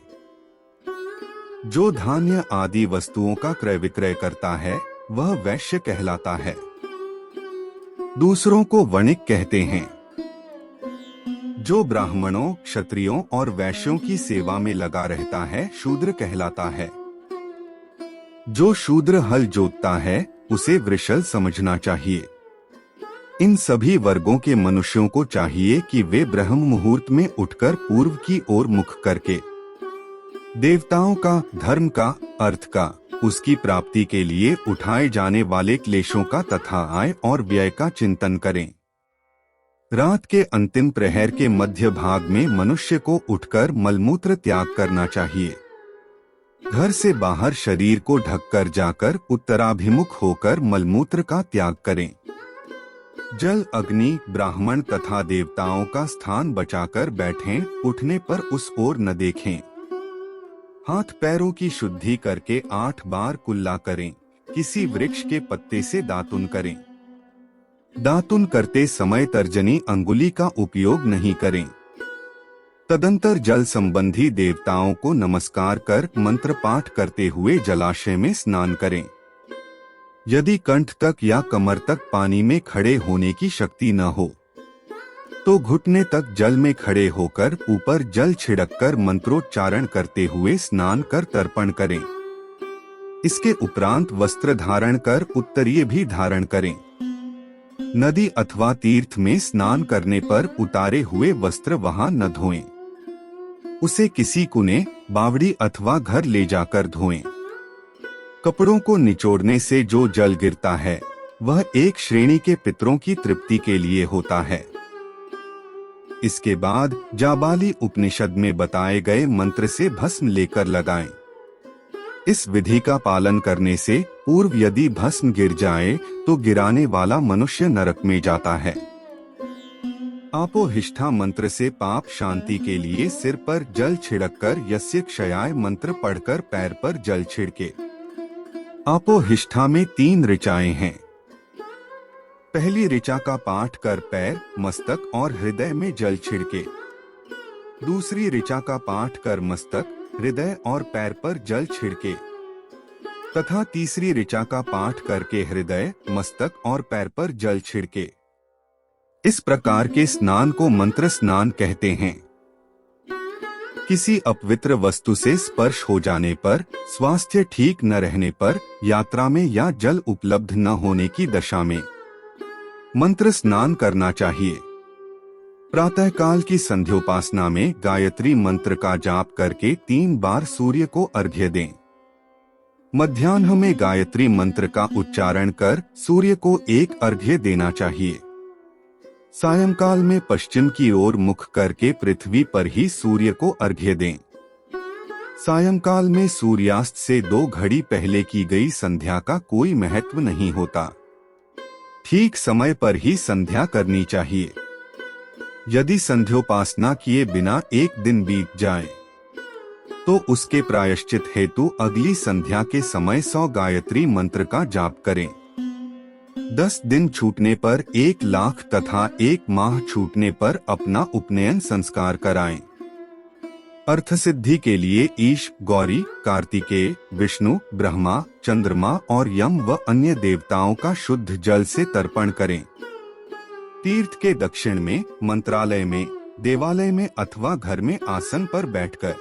जो धान्य आदि वस्तुओं का क्रय विक्रय करता है वह वैश्य कहलाता है। दूसरों को वणिक कहते हैं। जो ब्राह्मणों, क्षत्रियों और वैश्यों की सेवा में लगा रहता है शूद्र कहलाता है। जो शूद्र हल जोतता है उसे वृषल समझना चाहिए। इन सभी वर्गों के मनुष्यों को चाहिए कि वे ब्रह्म मुहूर्त में उठकर पूर्व की ओर मुख करके देवताओं का, धर्म का, अर्थ का, उसकी प्राप्ति के लिए उठाए जाने वाले क्लेशों का तथा आय और व्यय का चिंतन करें। रात के अंतिम प्रहर के मध्य भाग में मनुष्य को उठकर मलमूत्र त्याग करना चाहिए। घर से बाहर शरीर को ढककर जाकर उत्तराभिमुख होकर मलमूत्र का त्याग करें। जल, अग्नि, ब्राह्मण तथा देवताओं का स्थान बचाकर बैठें, उठने पर उस ओर न देखें। हाथ पैरों की शुद्धि करके 8 बार कुल्ला करें। किसी वृक्ष के पत्ते से दातुन करें। दातुन करते समय तर्जनी अंगुली का उपयोग नहीं करें। तदंतर जल संबंधी देवताओं को नमस्कार कर मंत्र पाठ करते हुए जलाशय में स्नान करें। यदि कंठ तक या कमर तक पानी में खड़े होने की शक्ति न हो तो घुटने तक जल में खड़े होकर ऊपर जल छिड़ककर मंत्रोच्चारण करते हुए स्नान कर तर्पण करें। इसके उपरांत वस्त्र धारण कर उत्तरीय भी धारण करें। नदी अथवा तीर्थ में स्नान करने पर उतारे हुए वस्त्र वहां न धोएं। उसे किसी कुने, बावड़ी अथवा घर ले जाकर धोएं। कपड़ों को निचोड़ने से जो जल गिरता है वह एक श्रेणी के पितरों की तृप्ति के लिए होता है। इसके बाद जाबाली उपनिषद में बताए गए मंत्र से भस्म लेकर लगाएं। इस विधि का पालन करने से पूर्व यदि भस्म गिर जाए तो गिराने वाला मनुष्य नरक में जाता है। आपोहिष्ठा मंत्र से पाप शांति के लिए सिर पर जल छिड़ककर यस्य क्षयाय मंत्र पढ़कर पैर पर जल छिड़के। आपोहिष्ठा में 3 ऋचाएं हैं। पहली ऋचा का पाठ कर पैर, मस्तक और हृदय में जल छिड़के। दूसरी ऋचा का पाठ कर मस्तक, हृदय और पैर पर जल छिड़के तथा तीसरी ऋचा का पाठ करके हृदय, मस्तक और पैर पर जल छिड़के। इस प्रकार के स्नान को मंत्र स्नान कहते हैं। किसी अपवित्र वस्तु से स्पर्श हो जाने पर, स्वास्थ्य ठीक न रहने पर, यात्रा में या जल उपलब्ध न होने की दशा में मंत्र स्नान करना चाहिए। प्रातःकाल की संध्योपासना में गायत्री मंत्र का जाप करके 3 बार सूर्य को अर्घ्य दें। मध्याह्न में गायत्री मंत्र का उच्चारण कर सूर्य को 1 अर्घ्य देना चाहिए। सायंकाल में पश्चिम की ओर मुख करके पृथ्वी पर ही सूर्य को अर्घ्य दें। सायंकाल में सूर्यास्त से 2 घड़ी पहले की गई संध्या का कोई महत्व नहीं होता। ठीक समय पर ही संध्या करनी चाहिए। यदि संध्योपासना किए बिना एक दिन बीत जाए तो उसके प्रायश्चित हेतु अगली संध्या के समय 100 गायत्री मंत्र का जाप करें। 10 दिन छूटने पर 1 लाख तथा 1 माह छूटने पर अपना उपनयन संस्कार कराएं। अर्थ सिद्धि के लिए ईश, गौरी, कार्तिकेय, विष्णु, ब्रह्मा, चंद्रमा और यम व अन्य देवताओं का शुद्ध जल से तर्पण करें। तीर्थ के दक्षिण में, मंत्रालय में, देवालय में अथवा घर में आसन पर बैठकर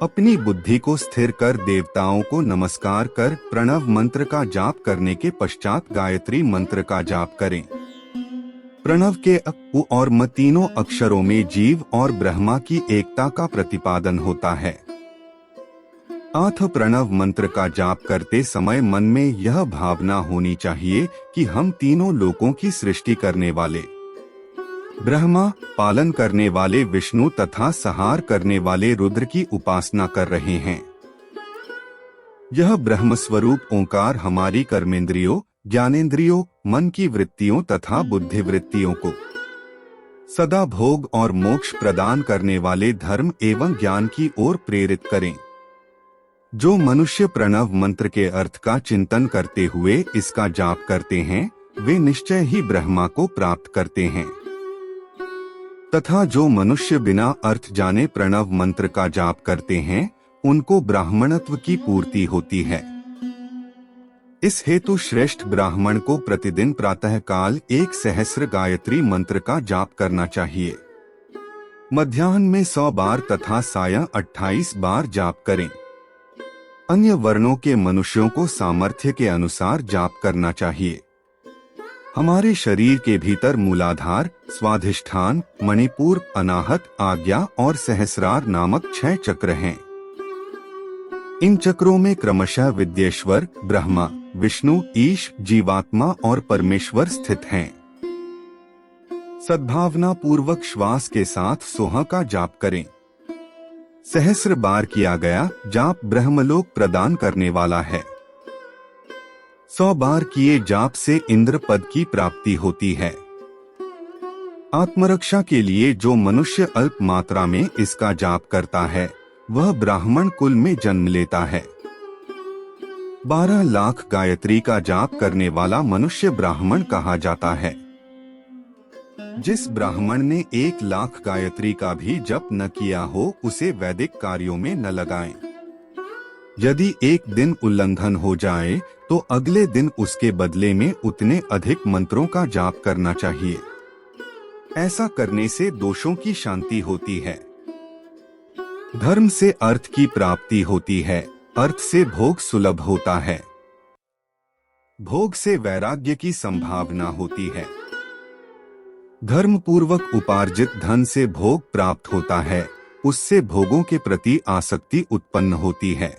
अपनी बुद्धि को स्थिर कर देवताओं को नमस्कार कर प्रणव मंत्र का जाप करने के पश्चात गायत्री मंत्र का जाप करें। प्रणव के अ, उ और म तीनों अक्षरों में जीव और ब्रह्मा की एकता का प्रतिपादन होता है। अथ प्रणव मंत्र का जाप करते समय मन में यह भावना होनी चाहिए कि हम तीनों लोकों की सृष्टि करने वाले ब्रह्मा, पालन करने वाले विष्णु तथा संहार करने वाले रुद्र की उपासना कर रहे हैं। यह ब्रह्म स्वरूप ओंकार हमारी कर्मेंद्रियों, ज्ञानेंद्रियों, मन की वृत्तियों तथा बुद्धि वृत्तियों को सदा भोग और मोक्ष प्रदान करने वाले धर्म एवं ज्ञान की ओर प्रेरित करें। जो मनुष्य प्रणव मंत्र के अर्थ का चिंतन करते हुए इसका जाप करते हैं वे निश्चय ही ब्रह्मा को प्राप्त करते हैं, तथा जो मनुष्य बिना अर्थ जाने प्रणव मंत्र का जाप करते हैं उनको ब्राह्मणत्व की पूर्ति होती है। इस हेतु श्रेष्ठ ब्राह्मण को प्रतिदिन प्रातः काल 1 सहस्र गायत्री मंत्र का जाप करना चाहिए। मध्याह्न में 100 बार तथा सायं 28 बार जाप करें। अन्य वर्णों के मनुष्यों को सामर्थ्य के अनुसार जाप करना चाहिए। हमारे शरीर के भीतर मूलाधार, स्वाधिष्ठान, मणिपुर, अनाहत, आज्ञा और सहस्रार नामक 6 चक्र हैं। इन चक्रों में क्रमशः विद्येश्वर, ब्रह्मा, विष्णु, ईश, जीवात्मा और परमेश्वर स्थित हैं। सद्भावना पूर्वक श्वास के साथ सोह का जाप करें। सहस्र बार किया गया जाप ब्रह्मलोक प्रदान करने वाला है। 100 बार किए जाप से इंद्र पद की प्राप्ति होती है। आत्मरक्षा के लिए जो मनुष्य अल्प मात्रा में इसका जाप करता है वह ब्राह्मण कुल में जन्म लेता है। 12 लाख गायत्री का जाप करने वाला मनुष्य ब्राह्मण कहा जाता है। जिस ब्राह्मण ने 1 लाख गायत्री का भी जप न किया हो उसे वैदिक कार्यों में न लगाएं। यदि एक दिन उल्लंघन हो जाए तो अगले दिन उसके बदले में उतने अधिक मंत्रों का जाप करना चाहिए। ऐसा करने से दोषों की शांति होती है। धर्म से अर्थ की प्राप्ति होती है, अर्थ से भोग सुलभ होता है, भोग से वैराग्य की संभावना होती है। धर्म पूर्वक उपार्जित धन से भोग प्राप्त होता है, उससे भोगों के प्रति आसक्ति उत्पन्न होती है।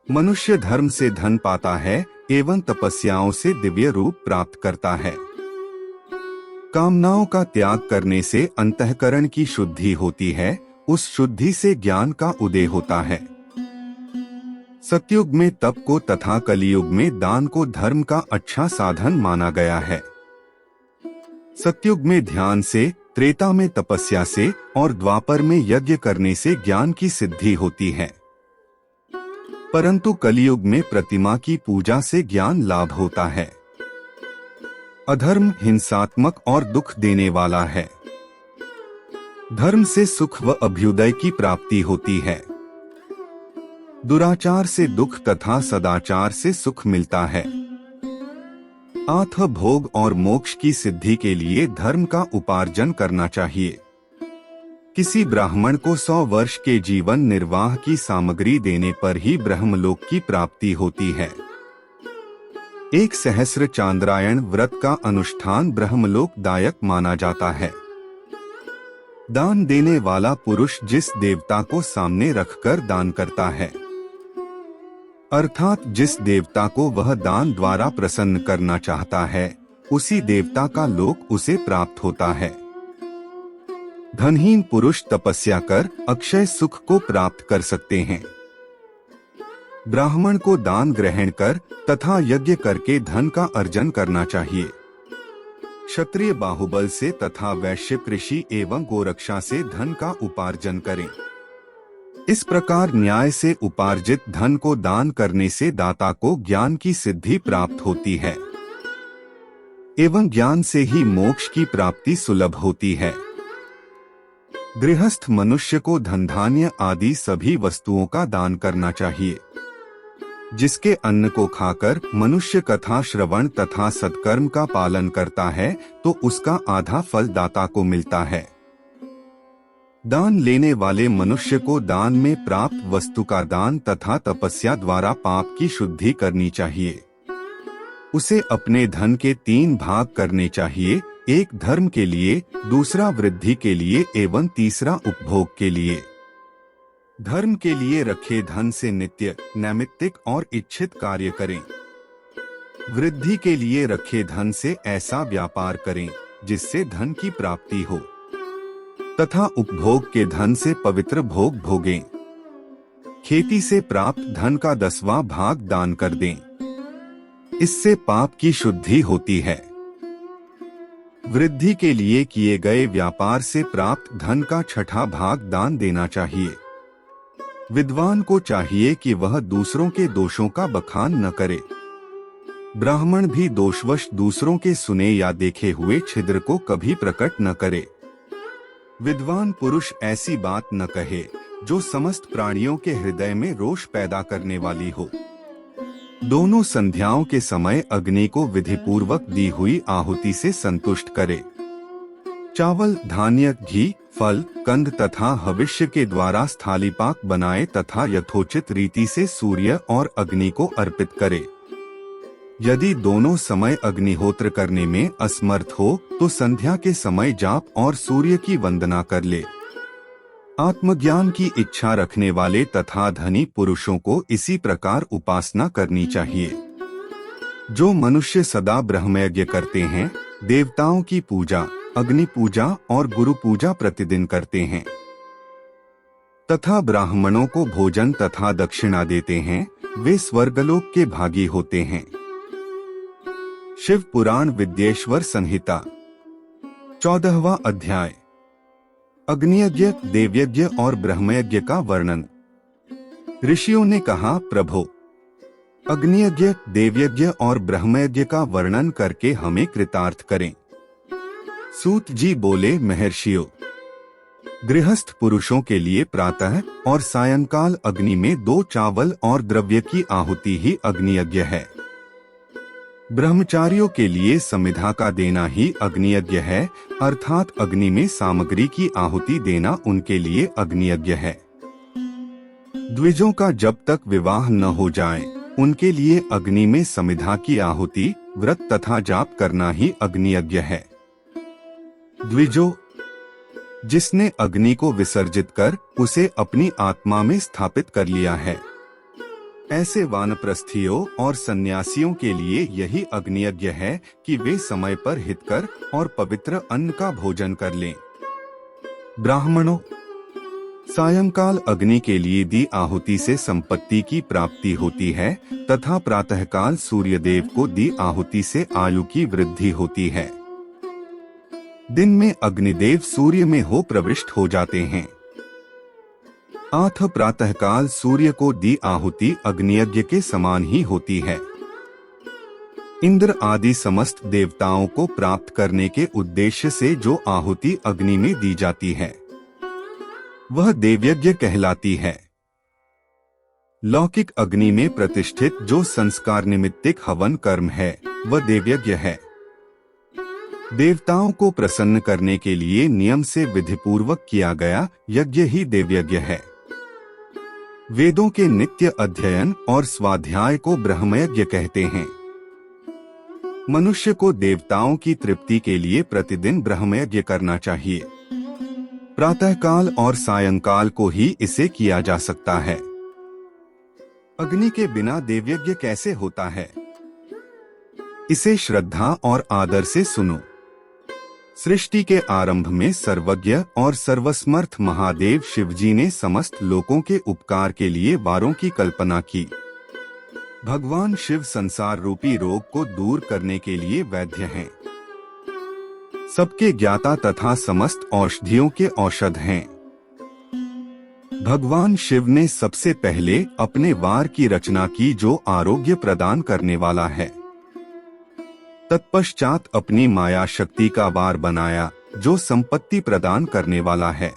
मनुष्य धर्म से धन पाता है एवं तपस्याओं से दिव्य रूप प्राप्त करता है। कामनाओं का त्याग करने से अंतःकरण की शुद्धि होती है, उस शुद्धि से ज्ञान का उदय होता है। सतयुग में तप को तथा कलियुग में दान को धर्म का अच्छा साधन माना गया है। सतयुग में ध्यान से, त्रेता में तपस्या से और द्वापर में यज्ञ करने से ज्ञान की सिद्धि होती है, परंतु कलियुग में प्रतिमा की पूजा से ज्ञान लाभ होता है। अधर्म हिंसात्मक और दुख देने वाला है। धर्म से सुख व अभ्युदय की प्राप्ति होती है। दुराचार से दुख तथा सदाचार से सुख मिलता है। अथ भोग और मोक्ष की सिद्धि के लिए धर्म का उपार्जन करना चाहिए। किसी ब्राह्मण को 100 वर्ष के जीवन निर्वाह की सामग्री देने पर ही ब्रह्मलोक की प्राप्ति होती है। 1 सहस्र चांद्रायण व्रत का अनुष्ठान ब्रह्मलोक दायक माना जाता है। दान देने वाला पुरुष जिस देवता को सामने रखकर दान करता है, अर्थात जिस देवता को वह दान द्वारा प्रसन्न करना चाहता है, उसी देवता का लोक उसे प्राप्त होता है। धनहीन पुरुष तपस्या कर अक्षय सुख को प्राप्त कर सकते हैं। ब्राह्मण को दान ग्रहण कर तथा यज्ञ करके धन का अर्जन करना चाहिए। क्षत्रिय बाहुबल से तथा वैश्य कृषि एवं गोरक्षा से धन का उपार्जन करें। इस प्रकार न्याय से उपार्जित धन को दान करने से दाता को ज्ञान की सिद्धि प्राप्त होती है एवं ज्ञान से ही मोक्ष की प्राप्ति सुलभ होती है। गृहस्थ मनुष्य को धन धान्य आदि सभी वस्तुओं का दान करना चाहिए। जिसके अन्न को खाकर मनुष्य कथा श्रवण तथा सत्कर्म का पालन करता है तो उसका आधा फल दाता को मिलता है। दान लेने वाले मनुष्य को दान में प्राप्त वस्तु का दान तथा तपस्या द्वारा पाप की शुद्धि करनी चाहिए। उसे अपने धन के 3 भाग करने चाहिए, एक धर्म के लिए, दूसरा वृद्धि के लिए एवं तीसरा उपभोग के लिए। धर्म के लिए रखे धन से नित्य, नैमित्तिक और इच्छित कार्य करें। वृद्धि के लिए रखे धन से ऐसा व्यापार करें जिससे धन की प्राप्ति हो, तथा उपभोग के धन से पवित्र भोग भोगें। खेती से प्राप्त धन का 10वां भाग दान कर दें, इससे पाप की शुद्धि होती है। वृद्धि के लिए किए गए व्यापार से प्राप्त धन का 6ठा भाग दान देना चाहिए। विद्वान को चाहिए कि वह दूसरों के दोषों का बखान न करे। ब्राह्मण भी दोषवश दूसरों के सुने या देखे हुए छिद्र को कभी प्रकट न करे। विद्वान पुरुष ऐसी बात न कहे जो समस्त प्राणियों के हृदय में रोष पैदा करने वाली हो। दोनों संध्याओं के समय अग्नि को विधिपूर्वक दी हुई आहुति से संतुष्ट करे। चावल, धान्य, घी, फल, कंद तथा हविष्य के द्वारा स्थालीपाक बनाए तथा यथोचित रीति से सूर्य और अग्नि को अर्पित करे। यदि दोनों समय अग्निहोत्र करने में असमर्थ हो तो संध्या के समय जाप और सूर्य की वंदना कर ले। आत्मज्ञान की इच्छा रखने वाले तथा धनी पुरुषों को इसी प्रकार उपासना करनी चाहिए। जो मनुष्य सदा ब्रह्मयज्ञ करते हैं, देवताओं की पूजा, अग्नि पूजा और गुरु पूजा प्रतिदिन करते हैं तथा ब्राह्मणों को भोजन तथा दक्षिणा देते हैं, वे स्वर्गलोक के भागी होते हैं। शिव पुराण विद्येश्वर संहिता 14वां अध्याय। अग्नियज्ञ, देवयज्ञ और ब्रह्मयज्ञ का वर्णन। ऋषियों ने कहा, प्रभो, अग्नियज्ञ, देवयज्ञ और ब्रह्मयज्ञ का वर्णन करके हमें कृतार्थ करें। सूत जी बोले, महर्षियों, गृहस्थ पुरुषों के लिए प्रातः और सायंकाल अग्नि में 2 चावल और द्रव्य की आहुति ही अग्नियज्ञ है। ब्रह्मचारियों के लिए समिधा का देना ही अग्नियज्ञ है, अर्थात अग्नि में सामग्री की आहुति देना उनके लिए अग्नियज्ञ है। द्विजों का जब तक विवाह न हो जाए उनके लिए अग्नि में समिधा की आहुति, व्रत तथा जाप करना ही अग्नियज्ञ है। द्विजो, जिसने अग्नि को विसर्जित कर उसे अपनी आत्मा में स्थापित कर लिया है, ऐसे वानप्रस्थियों और सन्यासियों के लिए यही अग्नियज्ञ है कि वे समय पर हितकर और पवित्र अन्न का भोजन कर लें। ब्राह्मणों, सायंकाल अग्नि के लिए दी आहुति से संपत्ति की प्राप्ति होती है तथा प्रातःकाल सूर्यदेव को दी आहुति से आयु की वृद्धि होती है। दिन में अग्निदेव सूर्य में हो प्रविष्ट हो जाते हैं। आठ प्रातःकाल सूर्य को दी आहुति अग्नियज्ञ के समान ही होती है। इंद्र आदि समस्त देवताओं को प्राप्त करने के उद्देश्य से जो आहुति अग्नि में दी जाती है वह देवयज्ञ कहलाती है। लौकिक अग्नि में प्रतिष्ठित जो संस्कार निमित्तिक हवन कर्म है वह देवयज्ञ है। देवताओं को प्रसन्न करने के लिए नियम से विधिपूर्वक किया गया यज्ञ ही देवयज्ञ है। वेदों के नित्य अध्ययन और स्वाध्याय को ब्रह्मयज्ञ कहते हैं। मनुष्य को देवताओं की तृप्ति के लिए प्रतिदिन ब्रह्मयज्ञ करना चाहिए। प्रातःकाल और सायंकाल को ही इसे किया जा सकता है। अग्नि के बिना देवयज्ञ कैसे होता है? इसे श्रद्धा और आदर से सुनो। सृष्टि के आरंभ में सर्वज्ञ और सर्वसमर्थ महादेव शिवजी ने समस्त लोगों के उपकार के लिए वारों की कल्पना की। भगवान शिव संसार रूपी रोग को दूर करने के लिए वैद्य हैं, सबके ज्ञाता तथा समस्त औषधियों के औषध हैं। भगवान शिव ने सबसे पहले अपने वार की रचना की जो आरोग्य प्रदान करने वाला है। तत्पश्चात अपनी माया शक्ति का वार बनाया जो संपत्ति प्रदान करने वाला है।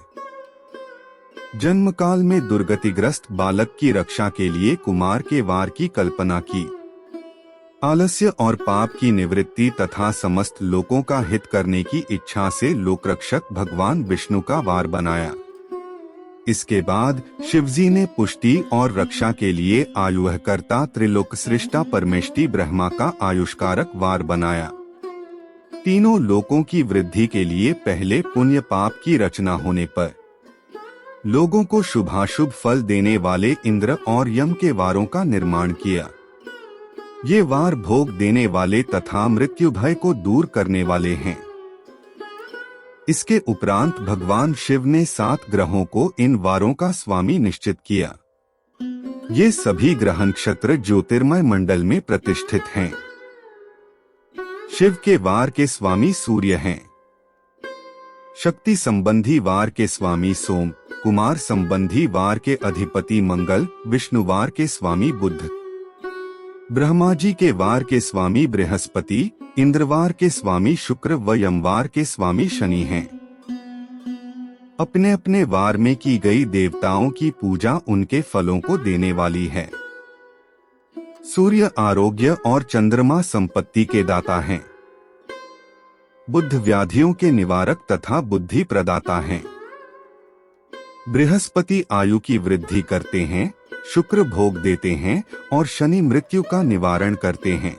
जन्म काल में दुर्गतिग्रस्त बालक की रक्षा के लिए कुमार के वार की कल्पना की। आलस्य और पाप की निवृत्ति तथा समस्त लोगों का हित करने की इच्छा से लोकरक्षक भगवान विष्णु का वार बनाया। इसके बाद शिवजी ने पुष्टि और रक्षा के लिए आयुःकर्ता त्रिलोक सृष्टा परमेष्टि ब्रह्मा का आयुष्कारक वार बनाया। तीनों लोकों की वृद्धि के लिए पहले पुण्य पाप की रचना होने पर लोगों को शुभाशुभ फल देने वाले इंद्र और यम के वारों का निर्माण किया। ये वार भोग देने वाले तथा मृत्यु भय को दूर करने वाले हैं। इसके उपरांत भगवान शिव ने 7 ग्रहों को इन वारों का स्वामी निश्चित किया। ये सभी ग्रह नक्षत्र ज्योतिर्मय मंडल में प्रतिष्ठित हैं। शिव के वार के स्वामी सूर्य हैं। शक्ति संबंधी वार के स्वामी सोम, कुमार संबंधी वार के अधिपति मंगल, विष्णुवार के स्वामी बुध, ब्रह्मा जी के वार के स्वामी बृहस्पति, इंद्रवार के स्वामी शुक्र व यमवार के स्वामी शनि हैं। अपने अपने वार में की गई देवताओं की पूजा उनके फलों को देने वाली है। सूर्य आरोग्य और चंद्रमा संपत्ति के दाता हैं। बुध व्याधियों के निवारक तथा बुद्धि प्रदाता हैं। बृहस्पति आयु की वृद्धि करते हैं, शुक्र भोग देते हैं और शनि मृत्यु का निवारण करते हैं।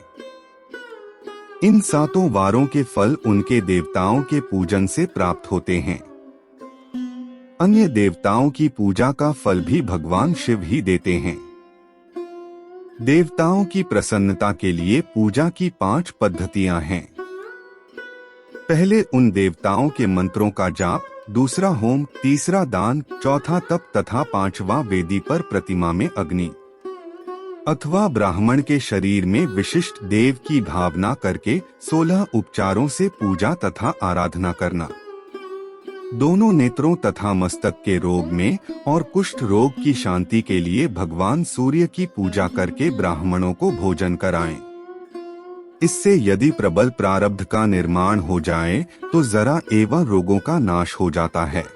इन 7 वारों के फल उनके देवताओं के पूजन से प्राप्त होते हैं। अन्य देवताओं की पूजा का फल भी भगवान शिव ही देते हैं। देवताओं की प्रसन्नता के लिए पूजा की 5 पद्धतियां हैं। पहले उन देवताओं के मंत्रों का जाप, दूसरा होम, तीसरा दान, चौथा तप तथा 5वां वेदी पर प्रतिमा में अग्नि अथवा ब्राह्मण के शरीर में विशिष्ट देव की भावना करके 16 उपचारों से पूजा तथा आराधना करना। दोनों नेत्रों तथा मस्तक के रोग में और कुष्ठ रोग की शांति के लिए भगवान सूर्य की पूजा करके ब्राह्मणों को भोजन कराएं। इससे यदि प्रबल प्रारब्ध का निर्माण हो जाए तो जरा एवं रोगों का नाश हो जाता है।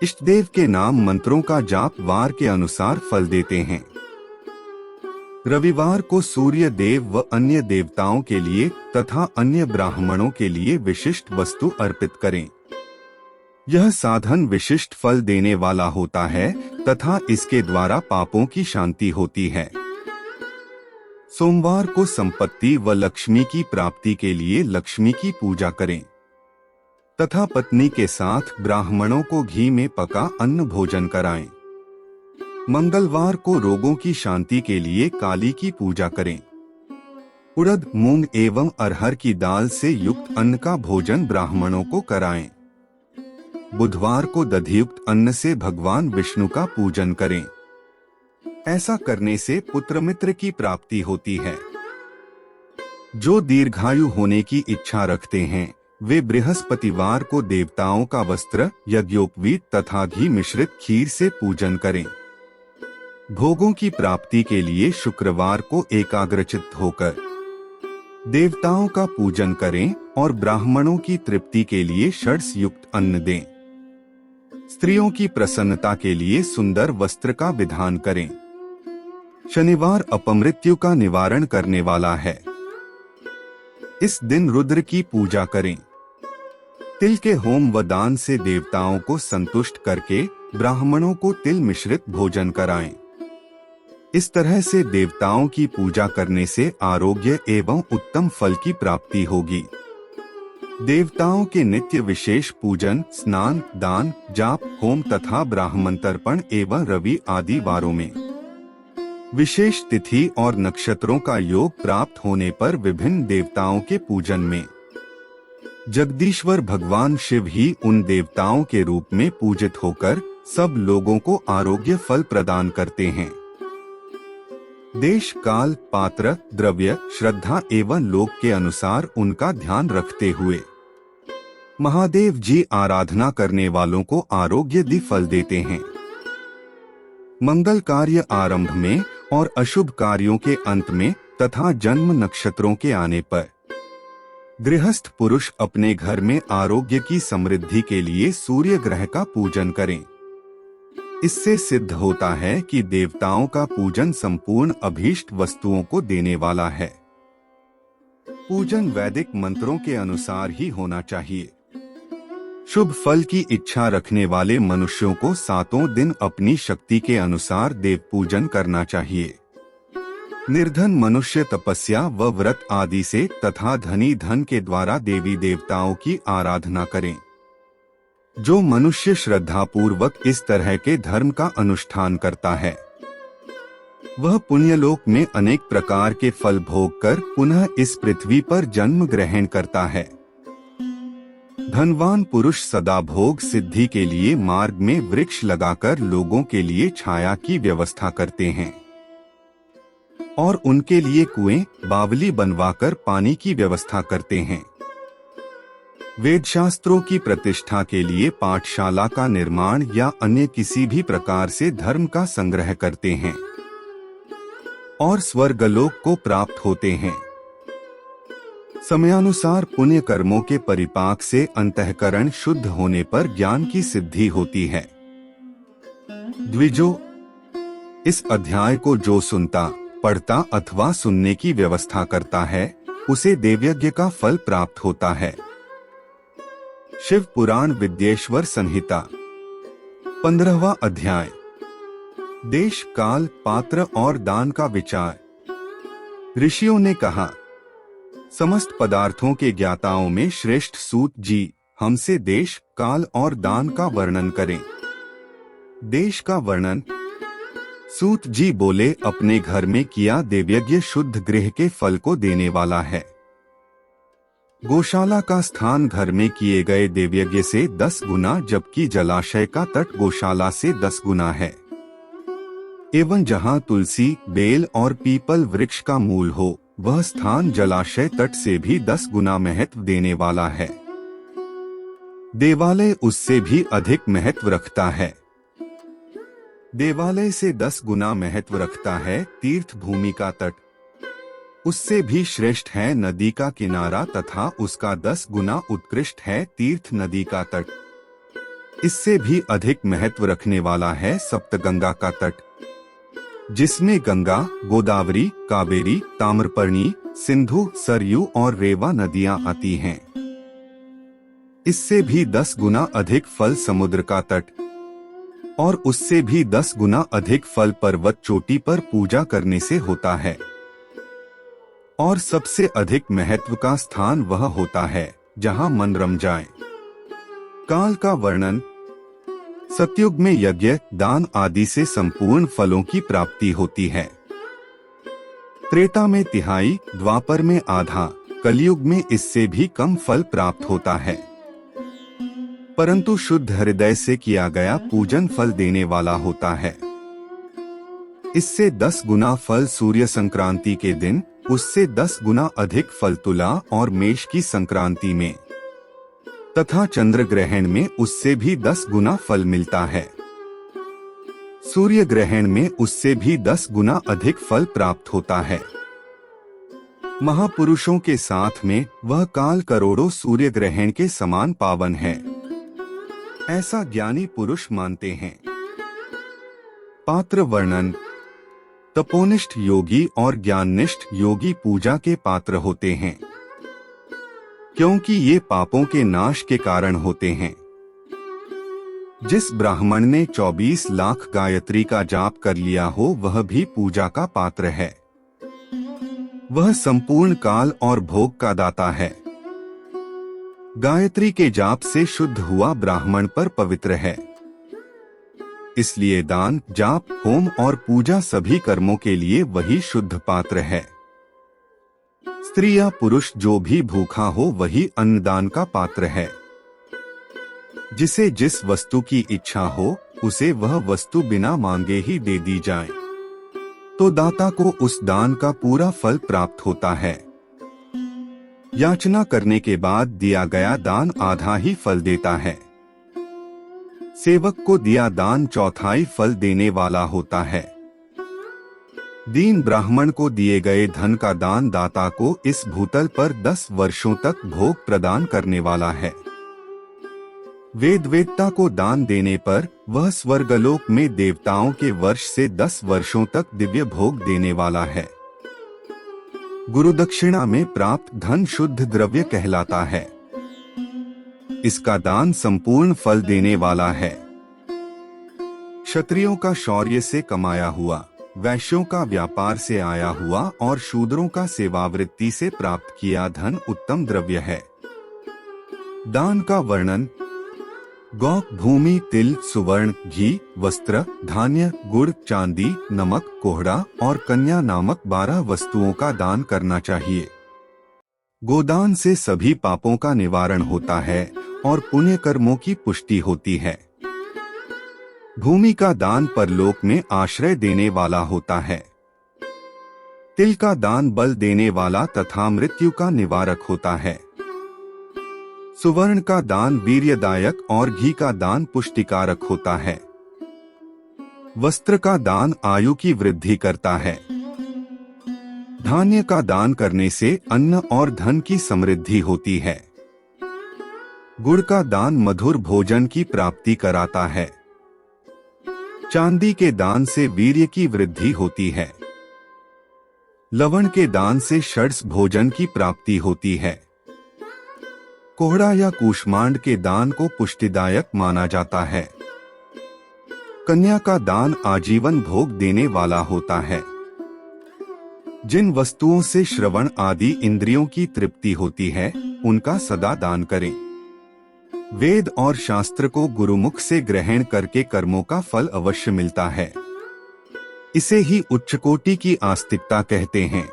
इष्टदेव के नाम मंत्रों का जाप वार के अनुसार फल देते हैं। रविवार को सूर्य देव व अन्य देवताओं के लिए तथा अन्य ब्राह्मणों के लिए विशिष्ट वस्तु अर्पित करें। यह साधन विशिष्ट फल देने वाला होता है तथा इसके द्वारा पापों की शांति होती है। सोमवार को संपत्ति व लक्ष्मी की प्राप्ति के लिए लक्ष्मी की पूजा करें तथा पत्नी के साथ ब्राह्मणों को घी में पका अन्न भोजन कराएं। मंगलवार को रोगों की शांति के लिए काली की पूजा करें। उड़द, मूंग एवं अरहर की दाल से युक्त अन्न का भोजन ब्राह्मणों को कराएं। बुधवार को दधियुक्त अन्न से भगवान विष्णु का पूजन करें। ऐसा करने से पुत्र मित्र की प्राप्ति होती है। जो दीर्घायु होने की इच्छा रखते हैं वे बृहस्पतिवार को देवताओं का वस्त्र, यज्ञोपवीत तथा घी मिश्रित खीर से पूजन करें। भोगों की प्राप्ति के लिए शुक्रवार को एकाग्रचित्त होकर देवताओं का पूजन करें और ब्राह्मणों की तृप्ति के लिए षड्स युक्त अन्न दें। स्त्रियों की प्रसन्नता के लिए सुंदर वस्त्र का विधान करें। शनिवार अपमृत्यु का निवारण करने वाला है। इस दिन रुद्र की पूजा करें। तिल के होम व दान से देवताओं को संतुष्ट करके ब्राह्मणों को तिल मिश्रित भोजन कराएं। इस तरह से देवताओं की पूजा करने से आरोग्य एवं उत्तम फल की प्राप्ति होगी। देवताओं के नित्य विशेष पूजन, स्नान, दान, जाप, होम तथा ब्राह्मण तर्पण एवं रवि आदि वारों में विशेष तिथि और नक्षत्रों का योग प्राप्त होने पर विभिन्न देवताओं के पूजन में जगदीश्वर भगवान शिव ही उन देवताओं के रूप में पूजित होकर सब लोगों को आरोग्य फल प्रदान करते हैं। देश, काल, पात्र, द्रव्य, श्रद्धा एवं लोक के अनुसार उनका ध्यान रखते हुए महादेव जी आराधना करने वालों को आरोग्य दी फल देते हैं। मंगल कार्य आरंभ में और अशुभ कार्यों के अंत में तथा जन्म नक्षत्रों के आने पर गृहस्थ पुरुष अपने घर में आरोग्य की समृद्धि के लिए सूर्य ग्रह का पूजन करें। इससे सिद्ध होता है कि देवताओं का पूजन संपूर्ण अभीष्ट वस्तुओं को देने वाला है। पूजन वैदिक मंत्रों के अनुसार ही होना चाहिए। शुभ फल की इच्छा रखने वाले मनुष्यों को 7 दिन अपनी शक्ति के अनुसार देव पूजन करना चाहिए। निर्धन मनुष्य तपस्या व व्रत आदि से तथा धनी धन के द्वारा देवी देवताओं की आराधना करें। जो मनुष्य श्रद्धापूर्वक इस तरह के धर्म का अनुष्ठान करता है वह पुण्यलोक में अनेक प्रकार के फल भोग कर पुनः इस पृथ्वी पर जन्म ग्रहण करता है। धनवान पुरुष सदा भोग सिद्धि के लिए मार्ग में वृक्ष लगाकर लोगों के लिए छाया की व्यवस्था करते हैं और उनके लिए कुएं, बावली बनवाकर पानी की व्यवस्था करते हैं। वेद शास्त्रों की प्रतिष्ठा के लिए पाठशाला का निर्माण या अन्य किसी भी प्रकार से धर्म का संग्रह करते हैं और स्वर्गलोक को प्राप्त होते हैं। समयानुसार पुण्य कर्मों के परिपाक से अंतःकरण शुद्ध होने पर ज्ञान की सिद्धि होती है। द्विजो, इस अध्याय को जो सुनता, पढ़ता अथवा सुनने की व्यवस्था करता है उसे देवयज्ञ का फल प्राप्त होता है। शिव पुराण विद्येश्वर संहिता 15वां अध्याय। देश, काल, पात्र और दान का विचार। ऋषियों ने कहा, समस्त पदार्थों के ज्ञाताओं में श्रेष्ठ सूत जी हमसे देश, काल और दान का वर्णन करें। देश का वर्णन। सूत जी बोले, अपने घर में किया देवयज्ञ शुद्ध गृह के फल को देने वाला है। गौशाला का स्थान घर में किए गए देवयज्ञ से 10 गुना, जबकि जलाशय का तट गौशाला से 10 गुना है। एवं जहाँ तुलसी, बेल और पीपल वृक्ष का मूल हो वह स्थान जलाशय तट से भी 10 गुना महत्व देने वाला है। देवालय उससे भी अधिक महत्व रखता है। देवालय से 10 गुना महत्व रखता है तीर्थ भूमि का तट। उससे भी श्रेष्ठ है नदी का किनारा तथा उसका 10 गुना उत्कृष्ट है तीर्थ नदी का तट। इससे भी अधिक महत्व रखने वाला है सप्तगंगा का तट, जिसमें गंगा, गोदावरी, कावेरी, ताम्रपर्णी, सिंधु, सरयू और रेवा नदियां आती हैं। इससे भी 10 गुना अधिक फल समुद्र का तट और उससे भी 10 गुना अधिक फल पर्वत चोटी पर पूजा करने से होता है। और सबसे अधिक महत्व का स्थान वह होता है जहां मन रम जाए। काल का वर्णन। सतयुग में यज्ञ, दान आदि से संपूर्ण फलों की प्राप्ति होती है। त्रेता में तिहाई, द्वापर में आधा, कलयुग में इससे भी कम फल प्राप्त होता है। परंतु शुद्ध हृदय से किया गया पूजन फल देने वाला होता है। इससे 10 गुना फल सूर्य संक्रांति के दिन, उससे 10 गुना अधिक फल तुला और मेष की संक्रांति में तथा चंद्र ग्रहण में उससे भी 10 गुना फल मिलता है। सूर्य ग्रहण में उससे भी 10 गुना अधिक फल प्राप्त होता है। महापुरुषों के साथ में वह काल करोड़ों सूर्य ग्रहण के समान पावन है, ऐसा ज्ञानी पुरुष मानते हैं। पात्र वर्णन। तपोनिष्ठ योगी और ज्ञाननिष्ठ योगी पूजा के पात्र होते हैं, क्योंकि ये पापों के नाश के कारण होते हैं। जिस ब्राह्मण ने 24 लाख गायत्री का जाप कर लिया हो वह भी पूजा का पात्र है। वह संपूर्ण काल और भोग का दाता है। गायत्री के जाप से शुद्ध हुआ ब्राह्मण पर पवित्र है। इसलिए दान, जाप, होम और पूजा सभी कर्मों के लिए वही शुद्ध पात्र है। स्त्री या पुरुष जो भी भूखा हो वही अन्नदान का पात्र है। जिसे जिस वस्तु की इच्छा हो उसे वह वस्तु बिना मांगे ही दे दी जाए तो दाता को उस दान का पूरा फल प्राप्त होता है। याचना करने के बाद दिया गया दान आधा ही फल देता है। सेवक को दिया दान चौथाई फल देने वाला होता है। दीन ब्राह्मण को दिए गए धन का दान दाता को इस भूतल पर 10 वर्षों तक भोग प्रदान करने वाला है। वेदवेत्ता को दान देने पर वह स्वर्गलोक में देवताओं के वर्ष से 10 वर्षों तक दिव्य भोग देने वाला है। गुरुदक्षिणा में प्राप्त धन शुद्ध द्रव्य कहलाता है। इसका दान संपूर्ण फल देने वाला है। क्षत्रियों का शौर्य से कमाया हुआ, वैश्यों का व्यापार से आया हुआ और शूद्रों का सेवावृत्ति से प्राप्त किया धन उत्तम द्रव्य है। दान का वर्णन: गौ, भूमि, तिल, सुवर्ण, घी, वस्त्र, धान्य, गुड़, चांदी, नमक, कोहड़ा और कन्या नामक 12 वस्तुओं का दान करना चाहिए। गोदान से सभी पापों का निवारण होता है और पुण्य कर्मों की पुष्टि होती है। भूमि का दान परलोक में आश्रय देने वाला होता है। तिल का दान बल देने वाला तथा मृत्यु का निवारक होता है। सुवर्ण का दान वीर्यदायक और घी का दान पुष्टिकारक होता है। वस्त्र का दान आयु की वृद्धि करता है। धान्य का दान करने से अन्न और धन की समृद्धि होती है। गुड़ का दान मधुर भोजन की प्राप्ति कराता है। चांदी के दान से वीर्य की वृद्धि होती है। लवण के दान से षड्स भोजन की प्राप्ति होती है। कोहड़ा या कूष्मांड के दान को पुष्टिदायक माना जाता है। कन्या का दान आजीवन भोग देने वाला होता है। जिन वस्तुओं से श्रवण आदि इंद्रियों की तृप्ति होती है उनका सदा दान करें। वेद और शास्त्र को गुरुमुख से ग्रहण करके कर्मों का फल अवश्य मिलता है। इसे ही उच्च कोटि की आस्तिकता कहते हैं।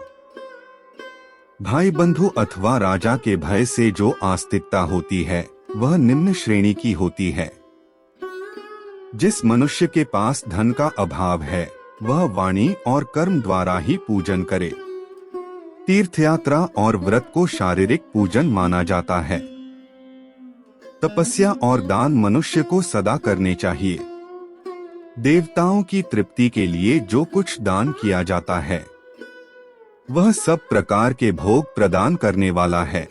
भाई बंधु अथवा राजा के भय से जो आस्तिकता होती है वह निम्न श्रेणी की होती है। जिस मनुष्य के पास धन का अभाव है वह वाणी और कर्म द्वारा ही पूजन करे। तीर्थयात्रा और व्रत को शारीरिक पूजन माना जाता है। तपस्या और दान मनुष्य को सदा करने चाहिए। देवताओं की तृप्ति के लिए जो कुछ दान किया जाता है वह सब प्रकार के भोग प्रदान करने वाला है।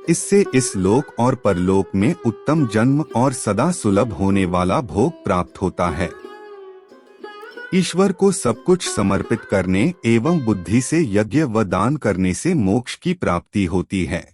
इससे इस लोक और परलोक में उत्तम जन्म और सदा सुलभ होने वाला भोग प्राप्त होता है। ईश्वर को सब कुछ समर्पित करने एवं बुद्धि से यज्ञ व दान करने से मोक्ष की प्राप्ति होती है।